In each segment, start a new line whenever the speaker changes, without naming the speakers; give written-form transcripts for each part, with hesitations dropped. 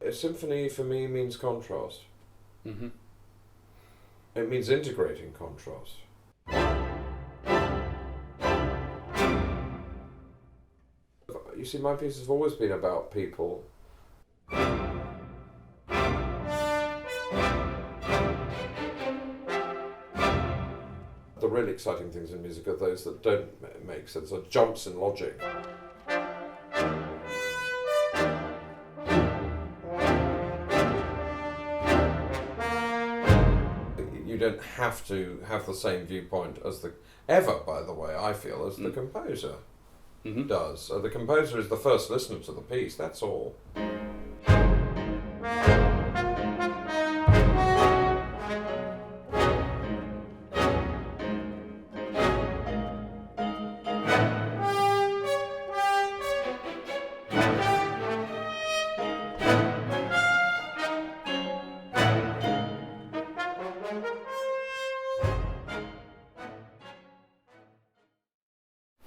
A symphony for me means contrast.
Mm-hmm.
It means integrating contrast. You see, my piece has always been about people. The really exciting things in music are those that don't make sense, or jumps in logic. You don't have to have the same viewpoint as ever, by the way, I feel, as the composer does. The composer is the first listener to the piece, that's all.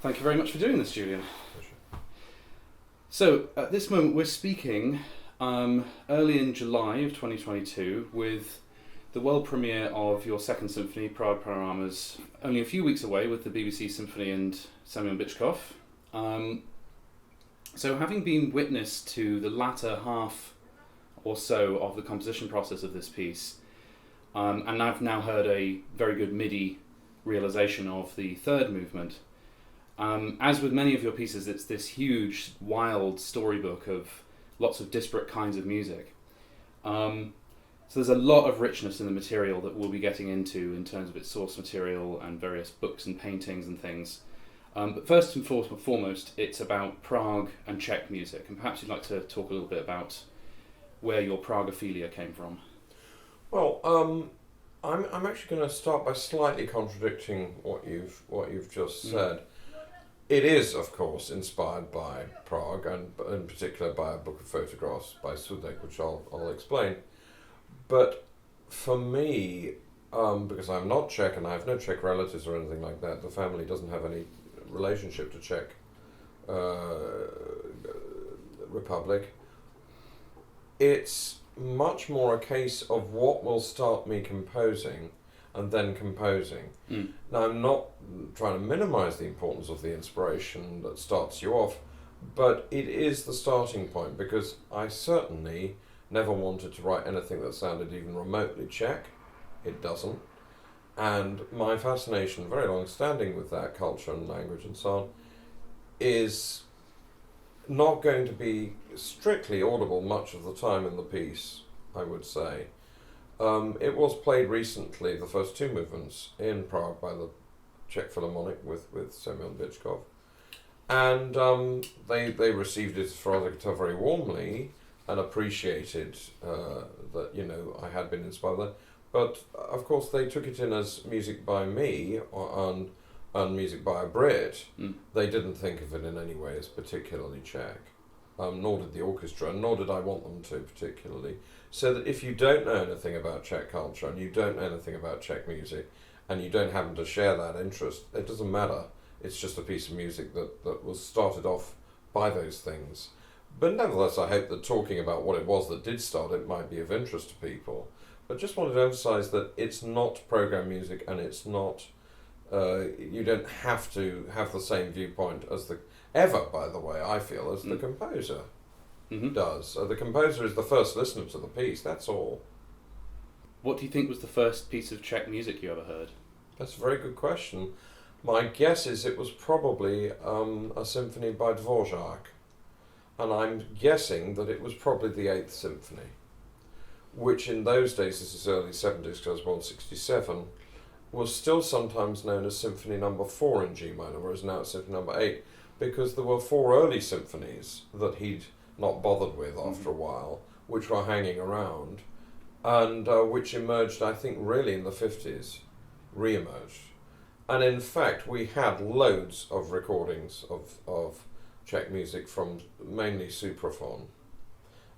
Thank you very much for doing this, Julian. So, at this moment we're speaking early in July of 2022 with the world premiere of your second symphony, Prague Panoramas, only a few weeks away with the BBC Symphony and Semyon Bychkov. So having been witness to the latter half or so of the composition process of this piece, and I've now heard a very good MIDI realization of the third movement, as with many of your pieces, it's this huge, wild storybook of lots of disparate kinds of music. So there's a lot of richness in the material that we'll be getting into in terms of its source material and various books and paintings and things. But first and foremost, it's about Prague and Czech music. And perhaps you'd like to talk a little bit about where your Praguephilia came from.
Well, I'm actually going to start by slightly contradicting what you've just said. It is, of course, inspired by Prague, and in particular by a book of photographs by Sudek, which I'll explain. But for me, because I'm not Czech and I have no Czech relatives or anything like that, the family doesn't have any relationship to Czech Republic, it's much more a case of what will start me composing and then composing. Now, I'm not trying to minimize the importance of the inspiration that starts you off, but it is the starting point, because I certainly never wanted to write anything that sounded even remotely Czech. It doesn't. And my fascination, very long-standing with that culture and language and so on, is not going to be strictly audible much of the time in the piece, I would say. It was played recently, the first two movements, in Prague by the Czech Philharmonic with Semyon Bychkov. And they received it rather very warmly and appreciated that, I had been inspired by that. But, of course, they took it in as music by me and music by a Brit. They didn't think of it in any way as particularly Czech. Nor did the orchestra, nor did I want them to particularly. So that if you don't know anything about Czech culture and you don't know anything about Czech music and you don't happen to share that interest, it doesn't matter. It's just a piece of music that was started off by those things. But nevertheless, I hope that talking about what it was that did start it might be of interest to people. But just wanted to emphasize that it's not program music, and it's not, you don't have to have the same viewpoint as ever, by the way, I feel, as the composer does. The composer is the first listener to the piece, that's all.
What do you think was the first piece of Czech music you ever heard?
That's a very good question. My guess is it was probably a symphony by Dvořák, and I'm guessing that it was probably the 8th Symphony, which in those days, this is early 70s because I was born in 67, was still sometimes known as Symphony No. 4 in G minor, whereas now it's Symphony No. 8, because there were 4 early symphonies that he'd not bothered with after a while, which were hanging around, and which emerged, I think, really in the 50s, re-emerged. And in fact, we had loads of recordings of Czech music from mainly Supraphon.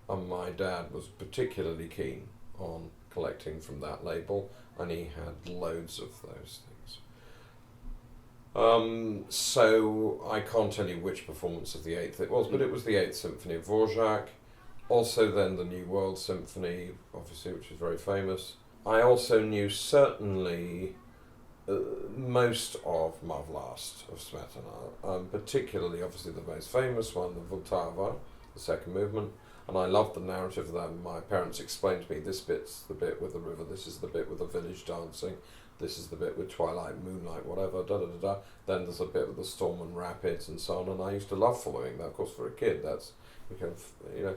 And my dad was particularly keen on collecting from that label, and he had loads of those things. So I can't tell you which performance of the 8th it was, but it was the 8th Symphony of Dvořák, Also then the New World Symphony, obviously, which is very famous. I also knew certainly most of Mavlast of Smetana, particularly obviously the most famous one, the Vltava, the second movement, and I loved the narrative of that. My parents explained to me, this bit's the bit with the river, this is the bit with the village dancing, this is the bit with twilight, moonlight, whatever, da da da da. Then there's a bit with the storm and rapids and so on, and I used to love following that. Of course, for a kid, that's, you know.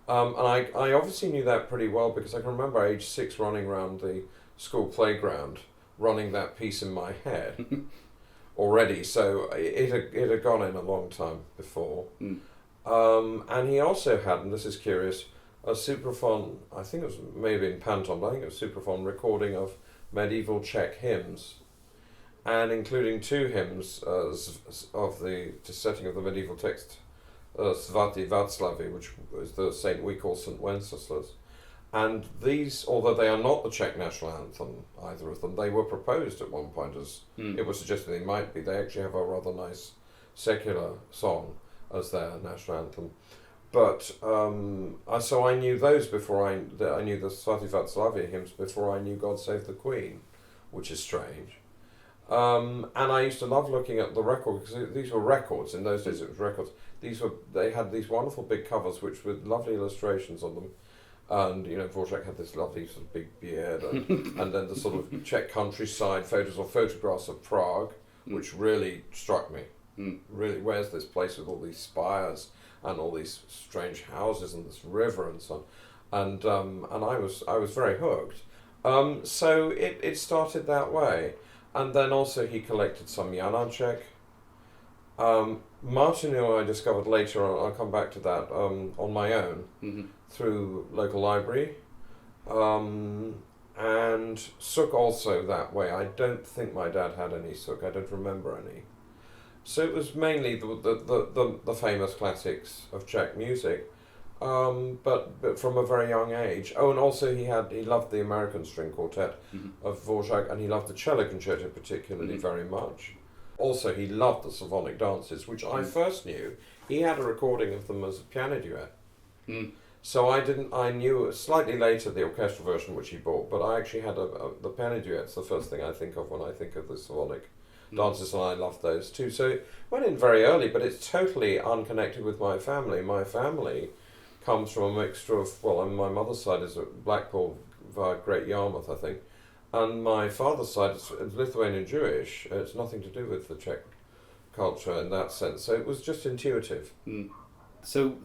And I obviously knew that pretty well because I can remember age 6 running around the school playground, running that piece in my head already. So it had gone in a long time before. And he also had, and this is curious, a supraphon, I think it was maybe in Panton, but I think it was supraphon recording of medieval Czech hymns, and including 2 hymns of the setting of the medieval text, Svatý Václave, which is the saint we call St. Wenceslas. And these, although they are not the Czech national anthem, either of them, they were proposed at one point as it was suggested they might be. They actually have a rather nice secular song as their national anthem. But so I knew those before I knew the Svatý Václave hymns before I knew God Save the Queen, which is strange. And I used to love looking at the record, because these were records. In those days it was records. They had these wonderful big covers which with lovely illustrations on them. And Dvorak had this lovely sort of big beard, and then the sort of Czech countryside photos or photographs of Prague, which really struck me. Really, where's this place with all these spires and all these strange houses and this river and so on? And I was very hooked. So it started that way, and then also he collected some Janáček. Martinu I discovered later on, I'll come back to that, on my own, through local library, and Suk also that way. I don't think my dad had any Suk, I don't remember any. So it was mainly the famous classics of Czech music, but from a very young age. Oh, and also he loved the American string quartet of Dvorak, and he loved the cello concerto particularly very much. Also, he loved the Slavonic dances, which I first knew. He had a recording of them as a piano duet. So I knew slightly later the orchestral version, which he bought, but I actually had the piano duets, the first thing I think of when I think of the Slavonic dances, and I loved those too. So it went in very early, but it's totally unconnected with my family. My family comes from a mixture of, my mother's side is at Blackpool via Great Yarmouth, I think. And my father's side is Lithuanian Jewish. It's nothing to do with the Czech culture in that sense. So it was just intuitive.
So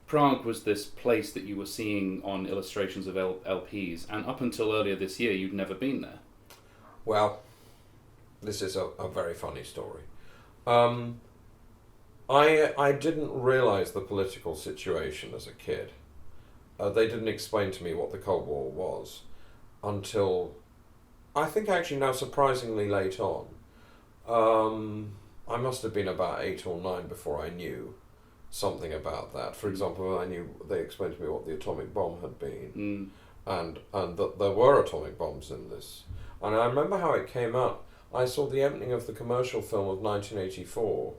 Prague was this place that you were seeing on illustrations of LPs, and up until earlier this year, you'd never been there.
Well, this is a very funny story. I didn't realise the political situation as a kid. They didn't explain to me what the Cold War was until, I think actually now surprisingly late on. I must have been about 8 or 9 before I knew something about that. For example, they explained to me what the atomic bomb had been, and that there were atomic bombs in this. And I remember how it came out. I saw the opening of the commercial film of 1984,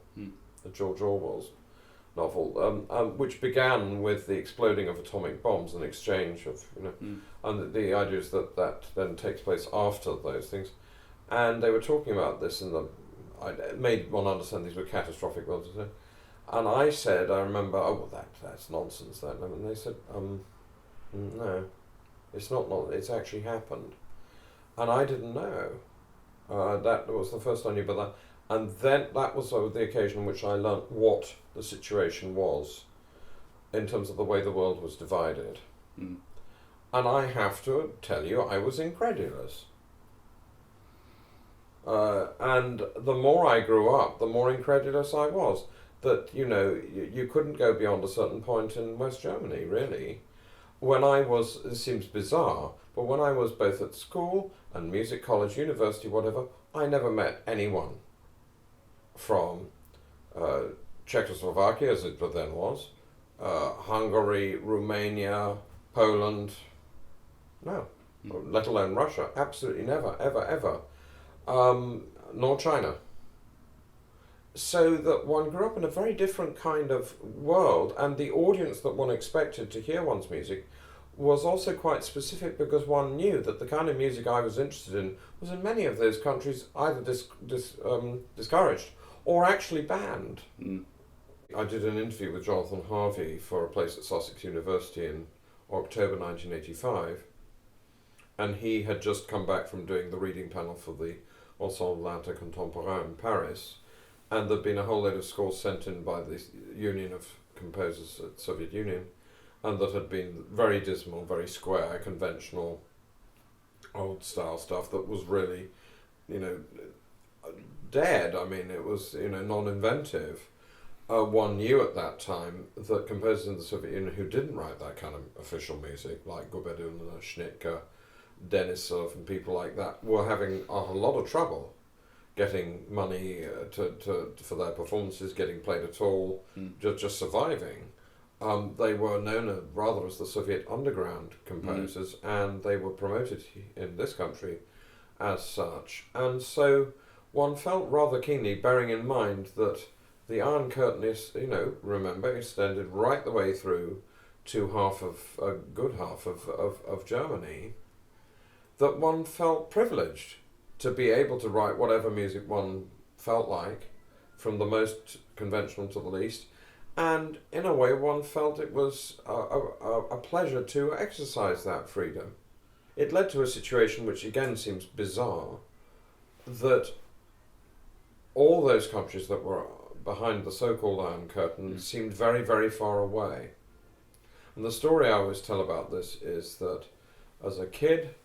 the George Orwell's novel, which began with the exploding of atomic bombs and exchange of, and the idea is that then takes place after those things. And they were talking about this it made one understand these were catastrophic bombs. And I said, I remember, that's nonsense, that. And they said, no, it's not, it's actually happened. And I didn't know. That was the first I knew about that. And then that was the occasion on which I learnt what the situation was in terms of the way the world was divided. And I have to tell you, I was incredulous. And the more I grew up, the more incredulous I was. That, you couldn't go beyond a certain point in West Germany, really. This seems bizarre, but when I was both at school and music college, university, whatever, I never met anyone from Czechoslovakia, as it then was, Hungary, Romania, Poland, no, let alone Russia, absolutely never, ever, ever, nor China. so that one grew up in a very different kind of world, and the audience that one expected to hear one's music was also quite specific, because one knew that the kind of music I was interested in was in many of those countries either discouraged or actually banned.
Mm.
I did an interview with Jonathan Harvey for a place at Sussex University in October 1985, and he had just come back from doing the reading panel for the Ensemble Lada Contemporain in Paris, and there'd been a whole load of scores sent in by the Union of Composers at Soviet Union, and that had been very dismal, very square, conventional, old-style stuff that was really, dead. I mean, it was, non-inventive. One knew at that time that composers in the Soviet Union who didn't write that kind of official music, like Gubedun, Schnittke, Denisov, and people like that, were having a lot of trouble getting money for their performances, getting played at all, just surviving. They were known rather as the Soviet underground composers, and they were promoted in this country as such. And so one felt rather keenly, bearing in mind that the Iron Curtain is, remember, extended right the way through to a good half of Germany, that one felt privileged to be able to write whatever music one felt like, from the most conventional to the least. And in a way, one felt it was a pleasure to exercise that freedom. It led to a situation which again seems bizarre, that all those countries that were behind the so-called Iron Curtain seemed very, very far away. And the story I always tell about this is that as a kid,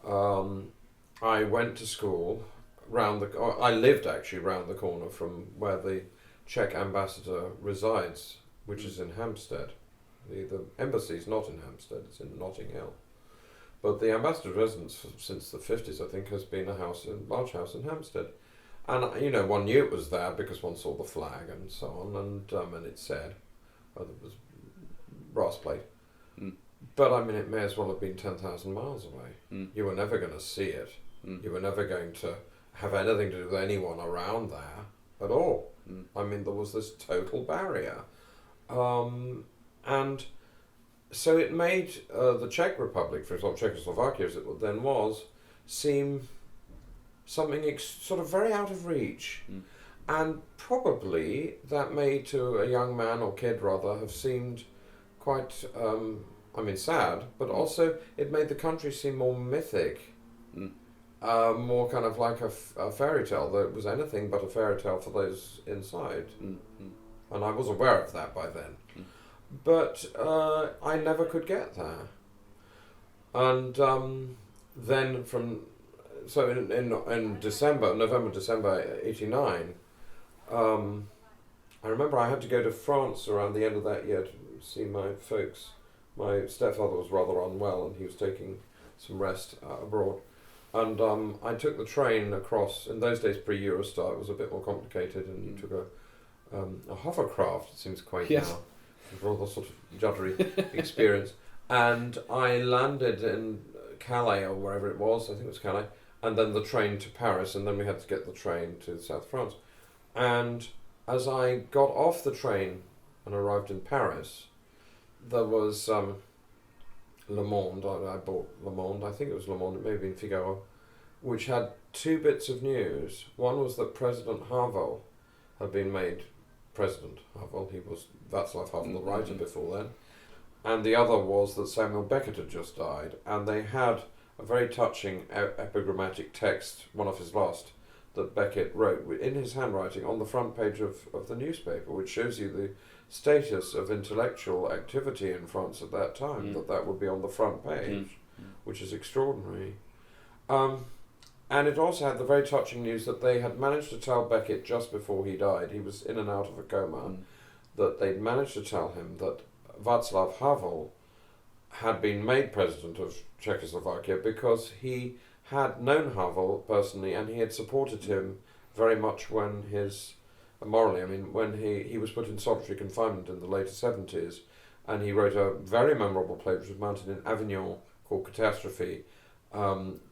I went to school I lived actually round the corner from where the Czech ambassador resides, which is in Hampstead. The embassy is not in Hampstead, it's in Notting Hill. But the ambassador's residence since the 50s, I think, has been a large house in Hampstead. And, one knew it was there because one saw the flag and so on, and it said, there was brass plate. But, it may as well have been 10,000 miles away. You were never going to see it. You were never going to have anything to do with anyone around there at all. There was this total barrier. And so it made the Czech Republic, for example, Czechoslovakia as it then was, seem something sort of very out of reach. And probably that may, to a young man or kid rather, have seemed quite, sad, but also it made the country seem more mythic. More kind of like a fairy tale, though it was anything but a fairy tale for those inside. And I was aware of that by then. But I never could get there. And then in November, December 89, I remember I had to go to France around the end of that year to see my folks. My stepfather was rather unwell and he was taking some rest abroad. And I took the train across. In those days, pre-Eurostar, it was a bit more complicated, and you took a hovercraft. It seems quaint now. It was a rather sort of juddery experience. And I landed in Calais or wherever it was. I think it was Calais. And then the train to Paris, and then we had to get the train to South France. And as I got off the train and arrived in Paris, there was Le Monde. I bought Le Monde, I think it was Le Monde, it may have been Figaro, which had two bits of news. One was that President Havel had been made President Havel. He was Václav Havel, the writer before then. And the other was that Semyon Bychkov had just died, and they had a very touching epigrammatic text, one of his last, that Beckett wrote in his handwriting on the front page of the newspaper, which shows you the status of intellectual activity in France at that time, that would be on the front page, which is extraordinary. And it also had the very touching news that they had managed to tell Beckett just before he died, he was in and out of a coma, that they'd managed to tell him that Václav Havel had been made president of Czechoslovakia because he had known Havel personally and he had supported him very much when when he was put in solitary confinement in the later 70s, and he wrote a very memorable play which was mounted in Avignon called Catastrophe,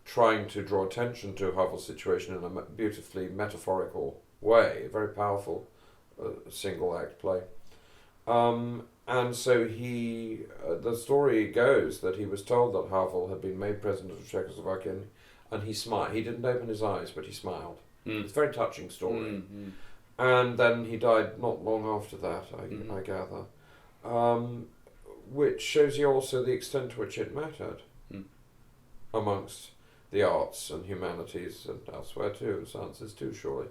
trying to draw attention to Havel's situation in a beautifully metaphorical way, very powerful single act play. And so the story goes that he was told that Havel had been made president of Czechoslovakia, and he smiled. He didn't open his eyes, but he smiled. It's a very touching story. And then he died not long after that, I gather, which shows you also the extent to which it mattered amongst the arts and humanities and elsewhere too, sciences too, surely,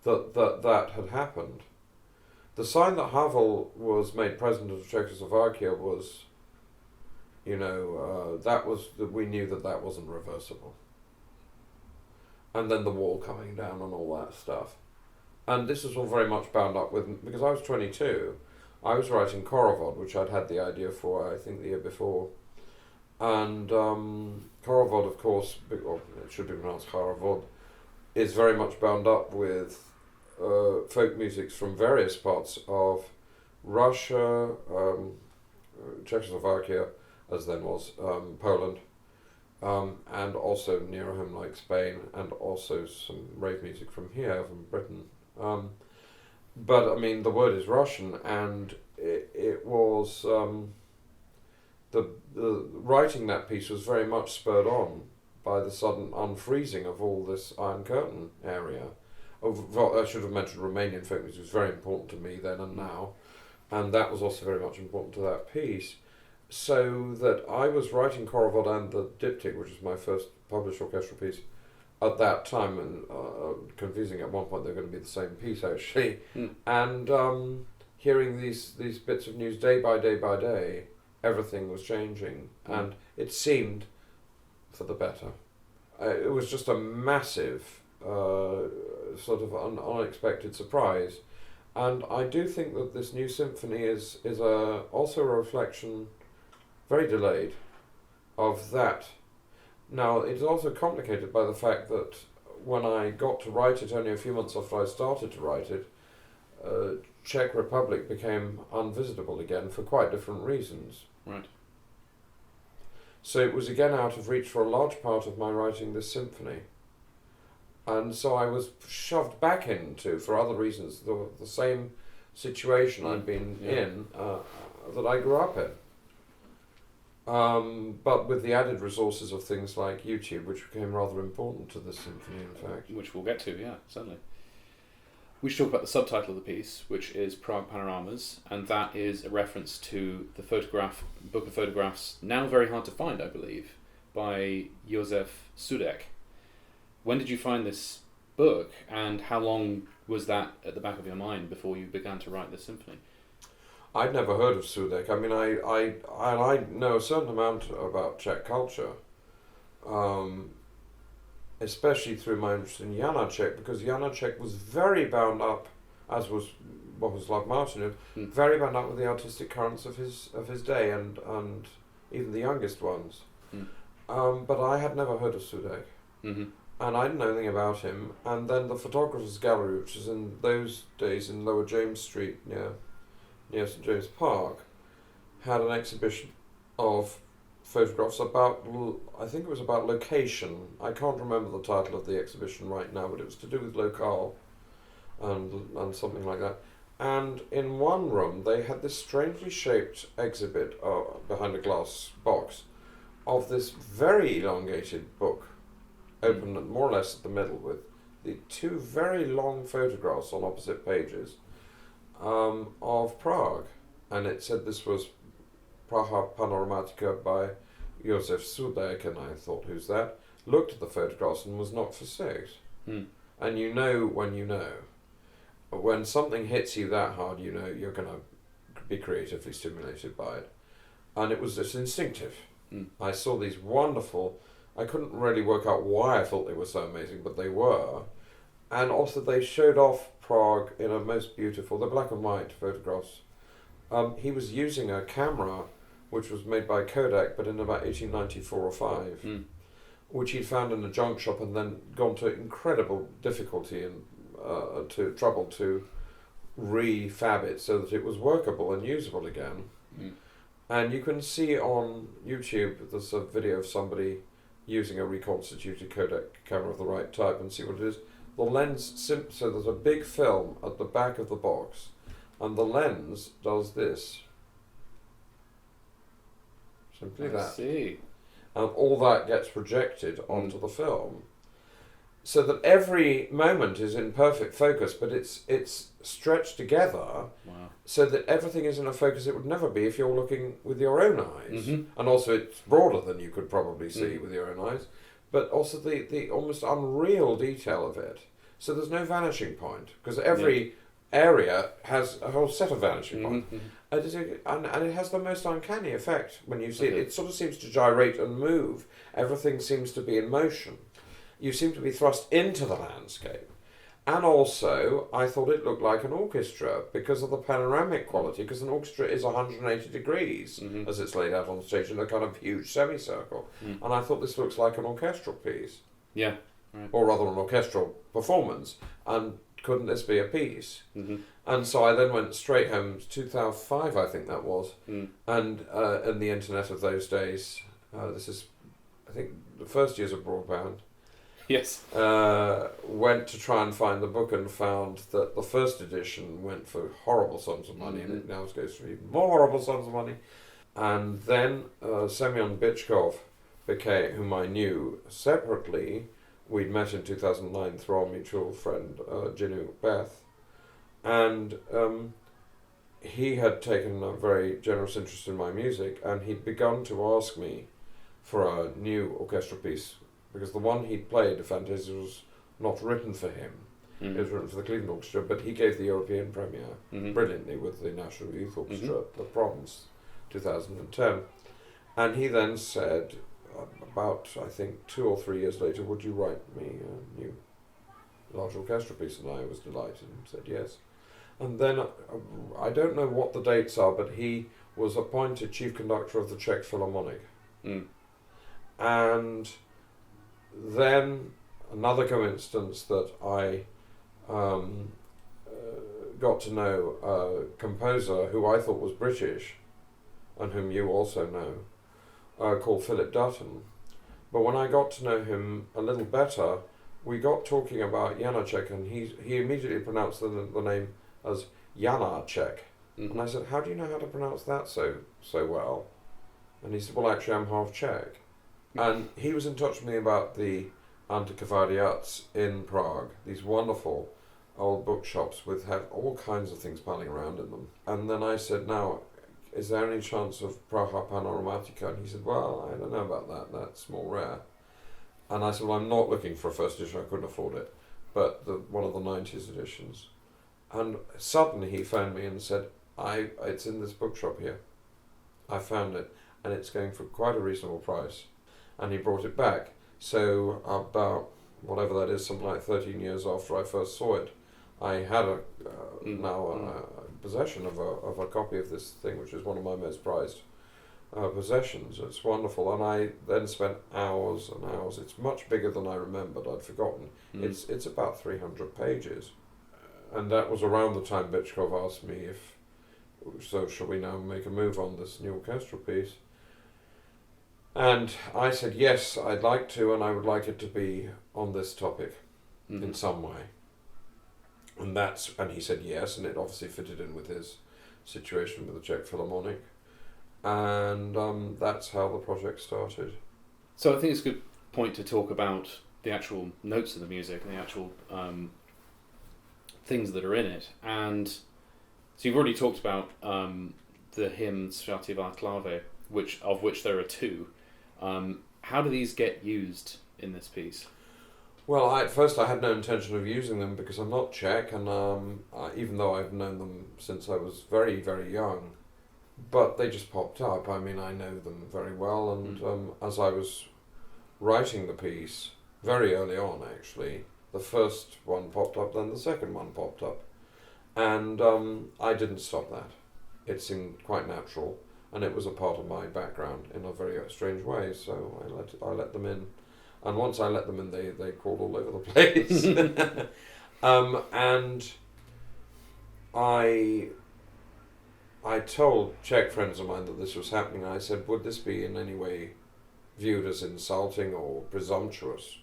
that had happened. The sign that Havel was made president of Czechoslovakia was, we knew that wasn't reversible. And then the wall coming down and all that stuff. And this is all very much bound up with, because I was 22, I was writing Korovod, which I'd had the idea for, I think, the year before. And Korovod, of course, or it should be pronounced Horovod, is very much bound up with folk musics from various parts of Russia, Czechoslovakia, as then was Poland, and also near home like Spain, and also some rave music from here, from Britain. But I mean, the word is Russian, and it was the writing that piece was very much spurred on by the sudden unfreezing of all this Iron Curtain area. I should have mentioned Romanian folk music was very important to me then and now, and that was also very much important to that piece. So that I was writing Korovod and the Diptych, which was my first published orchestral piece, at that time, and confusing at one point they're going to be the same piece actually, and hearing these bits of news day by day, everything was changing, and it seemed for the better. It was just a massive sort of unexpected surprise, and I do think that this new symphony is also a reflection, very delayed, of that. Now, it's also complicated by the fact that when I got to write it only a few months after I started to write it, Czech Republic became unvisitable again for quite different reasons.
Right.
So it was again out of reach for a large part of my writing this symphony. And so I was shoved back into, for other reasons, the same situation I'd been in that I grew up in. But with the added resources of things like YouTube, which became rather important to this symphony, in fact.
Which we'll get to, yeah, certainly. We should talk about the subtitle of the piece, which is Prague Panoramas, and that is a reference to the book of photographs, now very hard to find, I believe, by Josef Sudek. When did you find this book, and how long was that at the back of your mind before you began to write this symphony?
I'd never heard of Sudek. I mean, I know a certain amount about Czech culture, especially through my interest in Janacek, because Janacek was very bound up, as was Bohuslav Martinov, very bound up with the artistic currents of his day, and even the youngest ones. But I had never heard of Sudek, and I didn't know anything about him. And then the Photographers Gallery, which was in those days in Lower James Street near St James Park, had an exhibition of photographs about, I think it was about location. I can't remember the title of the exhibition right now, but it was to do with locale and something like that. And in one room they had this strangely shaped exhibit behind a glass box of this very elongated book, open more or less at the middle, with the two very long photographs on opposite pages of Prague, and it said this was Prague Panoramas by Josef Sudek, and I thought, who's that? Looked at the photographs and was knocked for six. And you know when you know. When something hits you that hard, you know you're going to be creatively stimulated by it. And it was just instinctive. I saw these wonderful, I couldn't really work out why I thought they were so amazing, but they were. And also they showed off Prague in a most beautiful, they're black and white photographs. He was using a camera which was made by Kodak, but in about 1894 or 5, which he'd found in a junk shop and then gone to incredible difficulty and trouble to refab it so that it was workable and usable again. And you can see on YouTube, there's a video of somebody using a reconstituted Kodak camera of the right type and see what it is. the lens, so there's a big film at the back of the box, and the lens does this. Simply that.
I see.
And all that gets projected onto the film, so that every moment is in perfect focus, but it's stretched together.
Wow.
So that everything is in a focus it would never be if you're looking with your own eyes.
Mm-hmm.
And also it's broader than you could probably see with your own eyes. But also the almost unreal detail of it. So there's no vanishing point, because every area has a whole set of vanishing points. And it has the most uncanny effect when you see it. It sort of seems to gyrate and move. Everything seems to be in motion. You seem to be thrust into the landscape. And also, I thought it looked like an orchestra because of the panoramic quality, because an orchestra is 180 degrees as it's laid out on the stage in a kind of huge semicircle. And I thought this looks like an orchestral piece.
Yeah. Right.
Or rather an orchestral performance. And couldn't this be a piece? And so I then went straight home, 2005 I think that was, and in the internet of those days, this is, I think, the first years of broadband,
yes,
went to try and find the book and found that the first edition went for horrible sums of money, and it now goes for even more horrible sums of money. And then Semyon Bychkov became, whom I knew separately. We'd met in 2009 through our mutual friend Jinu Beth, and he had taken a very generous interest in my music, and he'd begun to ask me for a new orchestral piece, because the one he'd played, Fantasia, was not written for him. It was written for the Cleveland Orchestra, but he gave the European premiere brilliantly with the National Youth Orchestra at the Proms, 2010. And he then said, about, I think, 2 or 3 years later, would you write me a new large orchestral piece? And I was delighted and said yes. And then, I don't know what the dates are, but he was appointed chief conductor of the Czech Philharmonic. And then another coincidence that I got to know a composer who I thought was British, and whom you also know, called Philip Dutton. But when I got to know him a little better, we got talking about Janacek, and he immediately pronounced the name as Janacek. And I said, how do you know how to pronounce that so well? And he said, well, actually, I'm half Czech. And he was in touch with me about the antiquariats in Prague, these wonderful old bookshops with have all kinds of things piling around in them. And then I said, now, is there any chance of Prague Panoramas? And he said, well, I don't know about that, that's more rare. And I said, well, I'm not looking for a first edition, I couldn't afford it, but one of the 90s editions. And suddenly he phoned me and said, it's in this bookshop here. I found it, and it's going for quite a reasonable price. And he brought it back. So about, whatever that is, something like 13 years after I first saw it, I had possession of a copy of this thing, which is one of my most prized possessions. It's wonderful, and I then spent hours and hours. It's much bigger than I remembered. I'd forgotten. It's about 300 pages, and that was around the time Bychkov asked me so shall we now make a move on this new orchestral piece? And I said yes, I'd like to, and I would like it to be on this topic in some way. And he said yes, and it obviously fitted in with his situation with the Czech Philharmonic, and that's how the project started.
So I think it's a good point to talk about the actual notes of the music and the actual things that are in it. And so you've already talked about the hymn Svatý Václave, of which there are 2. How do these get used in this piece?
Well, at first I had no intention of using them because I'm not Czech, and even though I've known them since I was very, very young, but they just popped up. I mean, I know them very well, and as I was writing the piece, very early on actually, the first one popped up, then the second one popped up, and I didn't stop that. It seemed quite natural, and it was a part of my background in a very strange way, so I let them in. And once I let them in, they crawled all over the place. And I told Czech friends of mine that this was happening. I said, would this be in any way viewed as insulting or presumptuous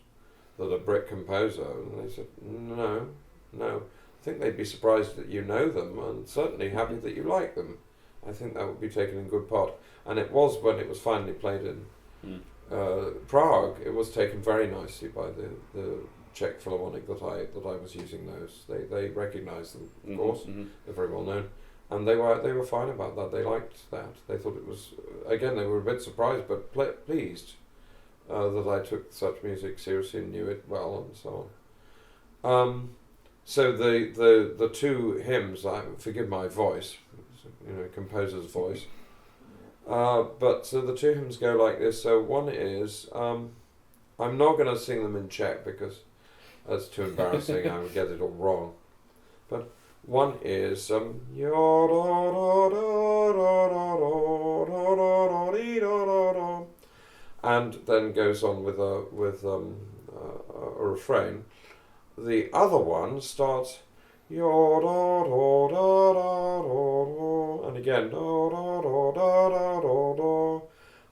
that a Brit composer, and they said, no. I think they'd be surprised that you know them, and certainly happy that you like them. I think that would be taken in good part. And it was, when it was finally played in Prague, it was taken very nicely by the Czech Philharmonic that I was using those. They recognised them, of course. They're very well known. And they were fine about that. They liked that. They thought it was, again, they were a bit surprised but pleased that I took such music seriously and knew it well and so on. So the two hymns, forgive my voice, composer's voice, but so the two hymns go like this. So one is, I'm not going to sing them in Czech because that's too embarrassing, I would get it all wrong. But one is, and then goes on with a refrain. The other one starts and again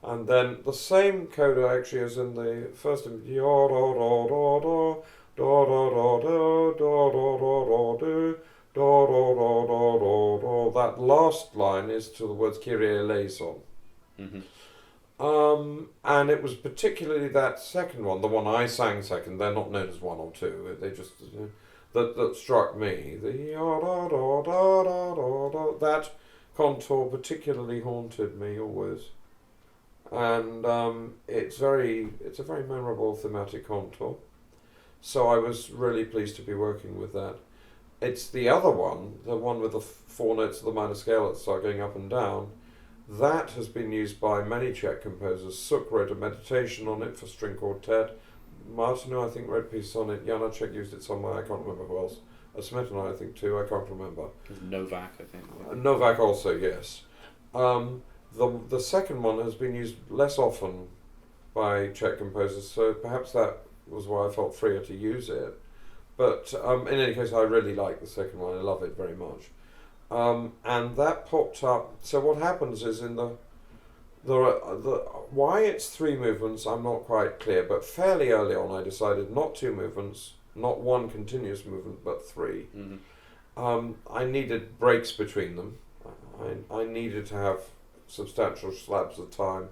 and then the same coda actually as in the first hymn. That last line is to the words Kyrie eleison. And it was particularly that second one, the one I sang second. They're not known as one or two. They just that struck me. That contour particularly haunted me always, and it's a very memorable thematic contour. So I was really pleased to be working with that. It's the other one, the one with the four notes of the minor scale that start going up and down. That has been used by many Czech composers. Suk wrote a meditation on it for string quartet. Martinu, I think, wrote pieces on it. Janacek used it somewhere, I can't remember who else. Smetana, I think, too, I can't remember.
Novak, I think.
Novak also, yes. The second one has been used less often by Czech composers, so perhaps that was why I felt freer to use it. But in any case, I really like the second one. I love it very much. And that popped up. So what happens is why it's three movements, I'm not quite clear, but fairly early on I decided not two movements, not one continuous movement, but three. I needed breaks between them. I needed to have substantial slabs of time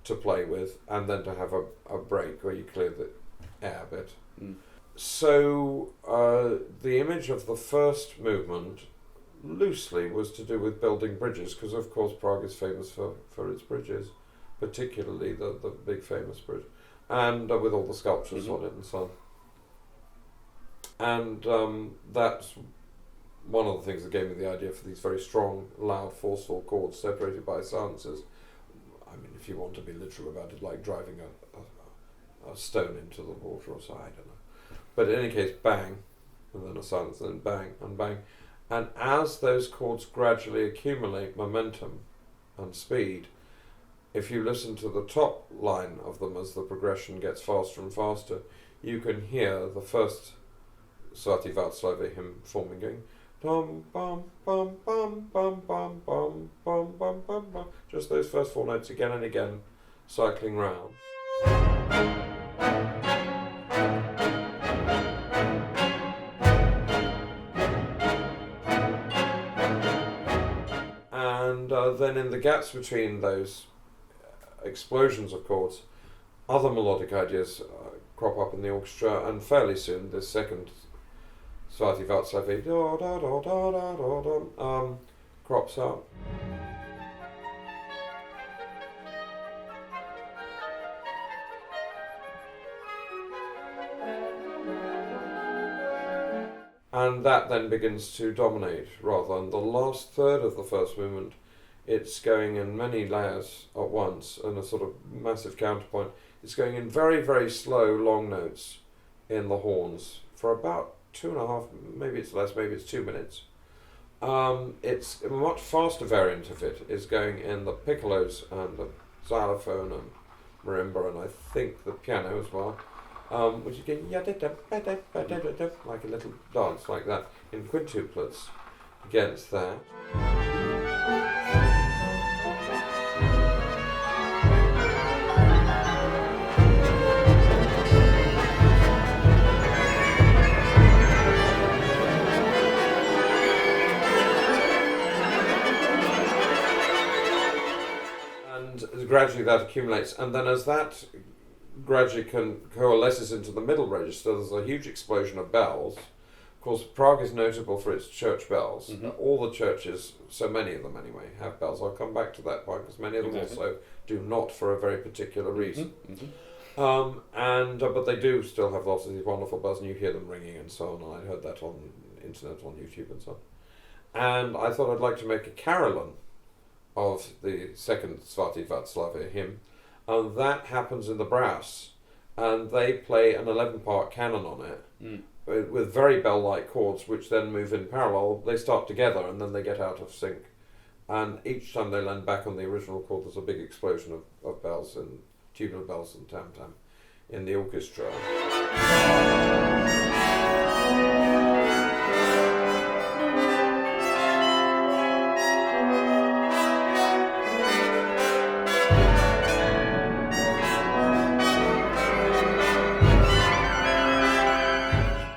to play with, and then to have a break where you clear the air a bit. So the image of the first movement loosely was to do with building bridges, because of course Prague is famous for its bridges, particularly the big famous bridge, and with all the sculptures on it and so on. And that's one of the things that gave me the idea for these very strong, loud, forceful chords separated by silences. I mean, if you want to be literal about it, like driving a stone into the water or so, I don't know. But in any case, bang, and then a silence, and then bang, and bang. And as those chords gradually accumulate momentum and speed, if you listen to the top line of them as the progression gets faster and faster, you can hear the first Svatý Václave hymn forming, going dum bum bum bum bum bum bum bum bum bum bum. Just those first four notes again and again, cycling round. And then in the gaps between those explosions of chords, other melodic ideas crop up in the orchestra, and fairly soon this second Svatý Václave crops up. And that then begins to dominate rather. And the last third of the first movement, it's going in many layers at once, and a sort of massive counterpoint. It's going in very, very slow, long notes in the horns for about 2.5, maybe it's less, maybe it's 2 minutes. It's a much faster variant of it is going in the piccolos and the xylophone and marimba, and I think the piano as well, which is going like a little dance like that in quintuplets against that. and gradually that accumulates, and then as that gradually coalesces into the middle register, there's a huge explosion of bells. Of course, Prague is notable for its church bells. All the churches, so many of them anyway, have bells. I'll come back to that point because many of them also do not for a very particular reason. But they do still have lots of these wonderful bells, and you hear them ringing and so on. And I heard that on the internet, on YouTube and so on. And I thought I'd like to make a carillon of the second Svatý Václave hymn, and that happens in the brass, and they play an 11-part canon on it with very bell-like chords, which then move in parallel. They start together and then they get out of sync, and each time they land back on the original chord, there's a big explosion of bells and tubular bells and tam-tam in the orchestra.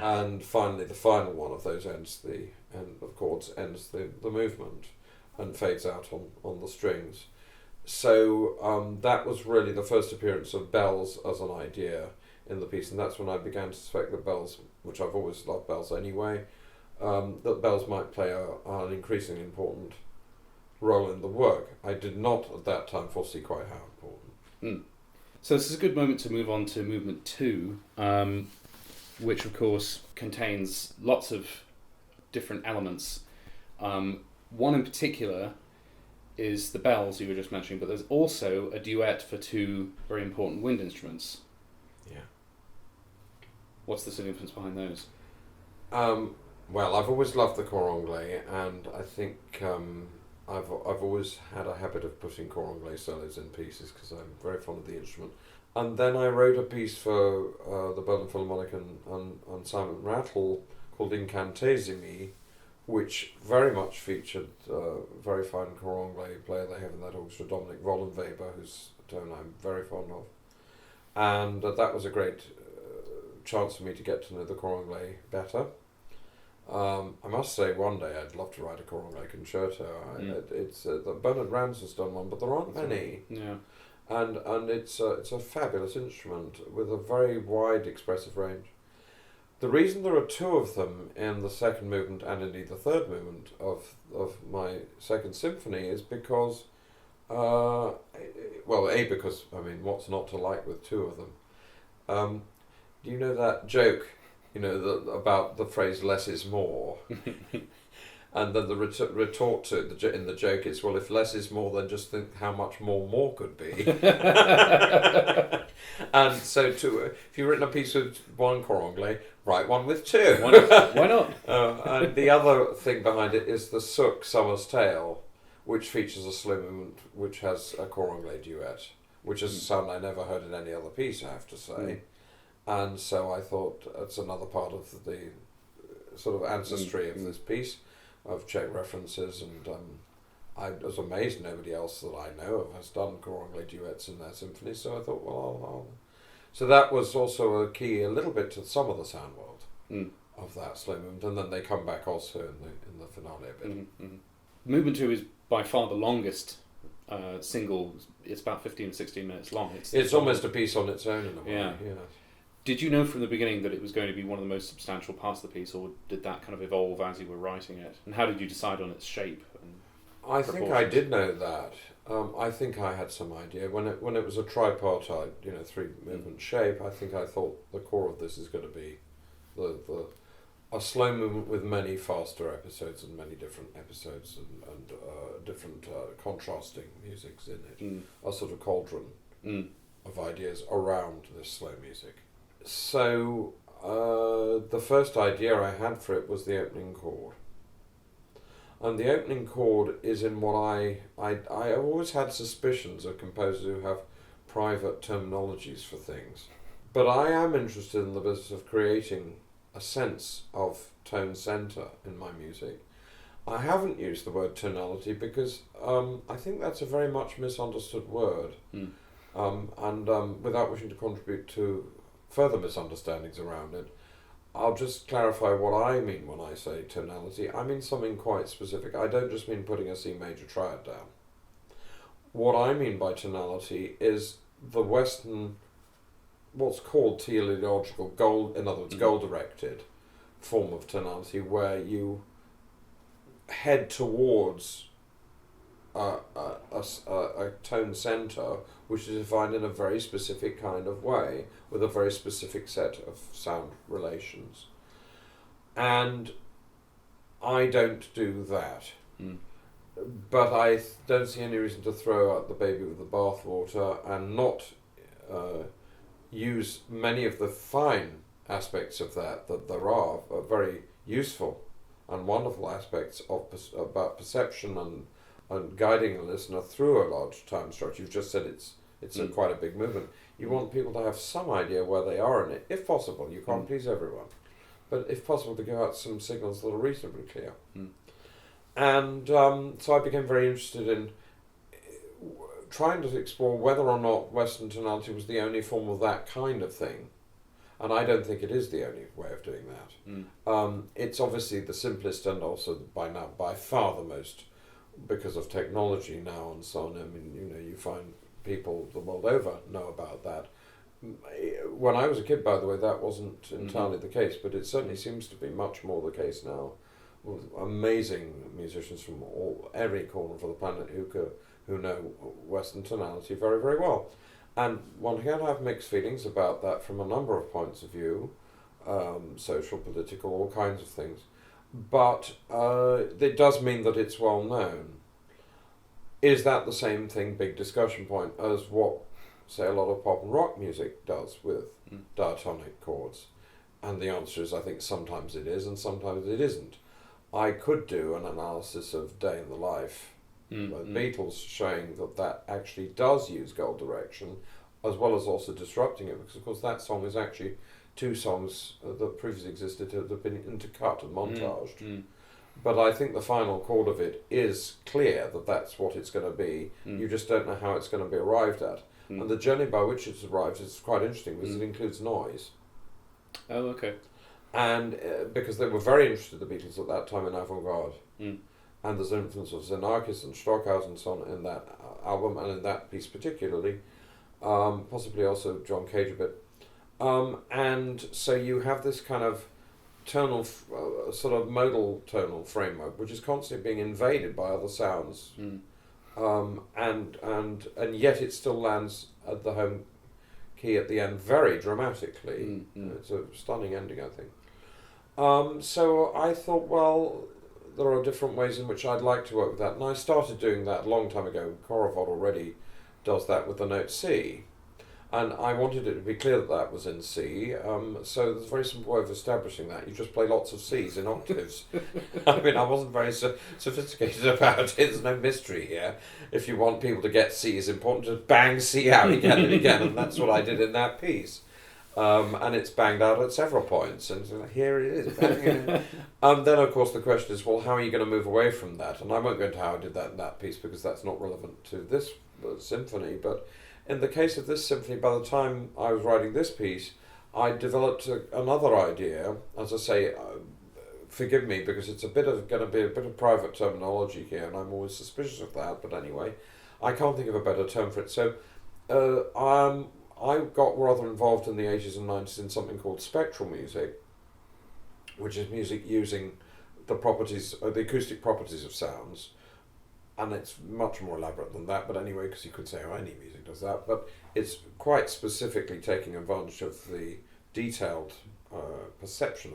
And finally, the final one of those ends the movement and fades out on the strings. So that was really the first appearance of bells as an idea in the piece, and that's when I began to suspect that bells, which I've always loved bells anyway, that bells might play an increasingly important role in the work. I did not at that time foresee quite how important.
So this is a good moment to move on to movement 2, which of course contains lots of different elements. One in particular is the bells you were just mentioning, but there's also a duet for 2 very important wind instruments.
Yeah.
What's the significance behind those?
Well, I've always loved the Cor Anglais, and I think I've always had a habit of putting Cor Anglais solos in pieces because I'm very fond of the instrument. And then I wrote a piece for the Berlin Philharmonic and Simon Rattle called Incantesimi, which very much featured a very fine Cor Anglais player they have in that orchestra, Dominic Vollenweber, whose tone I'm very fond of. And that was a great chance for me to get to know the Cor Anglais better. I must say, one day I'd love to write a Cor Anglais concerto. It's Bernard Rams has done one, but there aren't many.
Yeah.
And it's a fabulous instrument with a very wide expressive range. The reason there are 2 of them in the second movement and indeed the third movement of my second symphony is because, because, I mean, what's not to like with 2 of them? Do you know that joke, about the phrase less is more? And then the retort to it in the joke is, well, if less is more, then just think how much more could be. And so, if you've written a piece with 1 Cor Anglais, write one with 2.
Why not?
And the other thing behind it is the Suk Summer's Tale, which features a slow movement which has a Cor Anglais duet, which is a sound I never heard in any other piece, I have to say. And so I thought it's another part of the sort of ancestry of this piece, of Czech references, and I was amazed nobody else that I know of has done Cor Anglais duets in their symphonies, so I thought, well, So that was also a key a little bit to some of the sound world of that slow movement, and then they come back also in the finale a bit.
Movement 2 is by far the longest single. It's about 15 or 16 minutes long.
It's almost a piece on its own in a way.
Yeah. Did you know from the beginning that it was going to be one of the most substantial parts of the piece, or did that kind of evolve as you were writing it? And how did you decide on its shape?
I think I did know that. I think I had some idea when it was a tripartite, 3-movement shape. I think I thought the core of this is going to be a slow movement with many faster episodes and many different episodes and different contrasting musics in it. A sort of cauldron of ideas around this slow music. So the first idea I had for it was the opening chord. And the opening chord is in what I always had suspicions of composers who have private terminologies for things. But I am interested in the business of creating a sense of tone centre in my music. I haven't used the word tonality because I think that's a very much misunderstood word. Without wishing to contribute to further misunderstandings around it, I'll just clarify what I mean when I say tonality. I mean something quite specific. I don't just mean putting a C major triad down. what I mean by tonality is the Western, what's called teleological, goal, in other words, goal-directed form of tonality, where you head towards a tone centre which is defined in a very specific kind of way with a very specific set of sound relations. And I don't do that. But I don't see any reason to throw out the baby with the bathwater and not use many of the fine aspects of that there are very useful and wonderful aspects of about perception and guiding a listener through a large time structure. You've just said it's quite a big movement. You want people to have some idea where they are in it, if possible. You can't please everyone, but if possible to give out some signals that are reasonably clear. And so I became very interested in trying to explore whether or not Western tonality was the only form of that kind of thing. And I don't think it is the only way of doing that. It's obviously the simplest and also by far the most, because of technology now and so on. I mean, you find people the world over know about that. When I was a kid, by the way, that wasn't entirely the case, but it certainly seems to be much more the case now, with amazing musicians from every corner of the planet who know Western tonality very, very well. And one can have mixed feelings about that from a number of points of view, social, political, all kinds of things. But it does mean that it's well known. Is that the same thing, big discussion point, as what, say, a lot of pop and rock music does with diatonic chords? And the answer is, I think sometimes it is and sometimes it isn't. I could do an analysis of Day in the Life by the Beatles, showing that actually does use goal direction, as well as also disrupting it, because of course that song is actually two songs that previously existed that have been intercut and montaged. But I think the final chord of it is clear that that's what it's going to be. You just don't know how it's going to be arrived at. And the journey by which it's arrived is quite interesting, because it includes noise.
Oh, okay.
And because they were very interested, the Beatles, at that time in avant-garde. And there's an influence of Xenakis and Stockhouse and so on in that album, and in that piece particularly, possibly also John Cage a bit. And so you have this kind of tonal, sort of modal tonal framework, which is constantly being invaded by other sounds, and yet it still lands at the home key at the end very dramatically. It's a stunning ending, I think. So I thought, well, there are different ways in which I'd like to work with that, and I started doing that a long time ago. Korovod already does that with the note C, and I wanted it to be clear that that was in C, so there's a very simple way of establishing that. You just play lots of Cs in octaves. I mean, I wasn't very sophisticated about it. There's no mystery here. If you want people to get C, it's important to bang C out again and again, and that's what I did in that piece. And it's banged out at several points, and so here it is. Then, of course, the question is, well, how are you going to move away from that? And I won't go into how I did that in that piece, because that's not relevant to this symphony. But in the case of this symphony, by the time I was writing this piece, I developed another idea. As I say, forgive me, because it's going to be a bit of private terminology here, and I'm always suspicious of that. But anyway, I can't think of a better term for it. So, I got rather involved in the 80s and 90s in something called spectral music, which is music using the acoustic properties of sounds, and it's much more elaborate than that, but anyway, because you could say, oh, any music does that, but it's quite specifically taking advantage of the detailed perception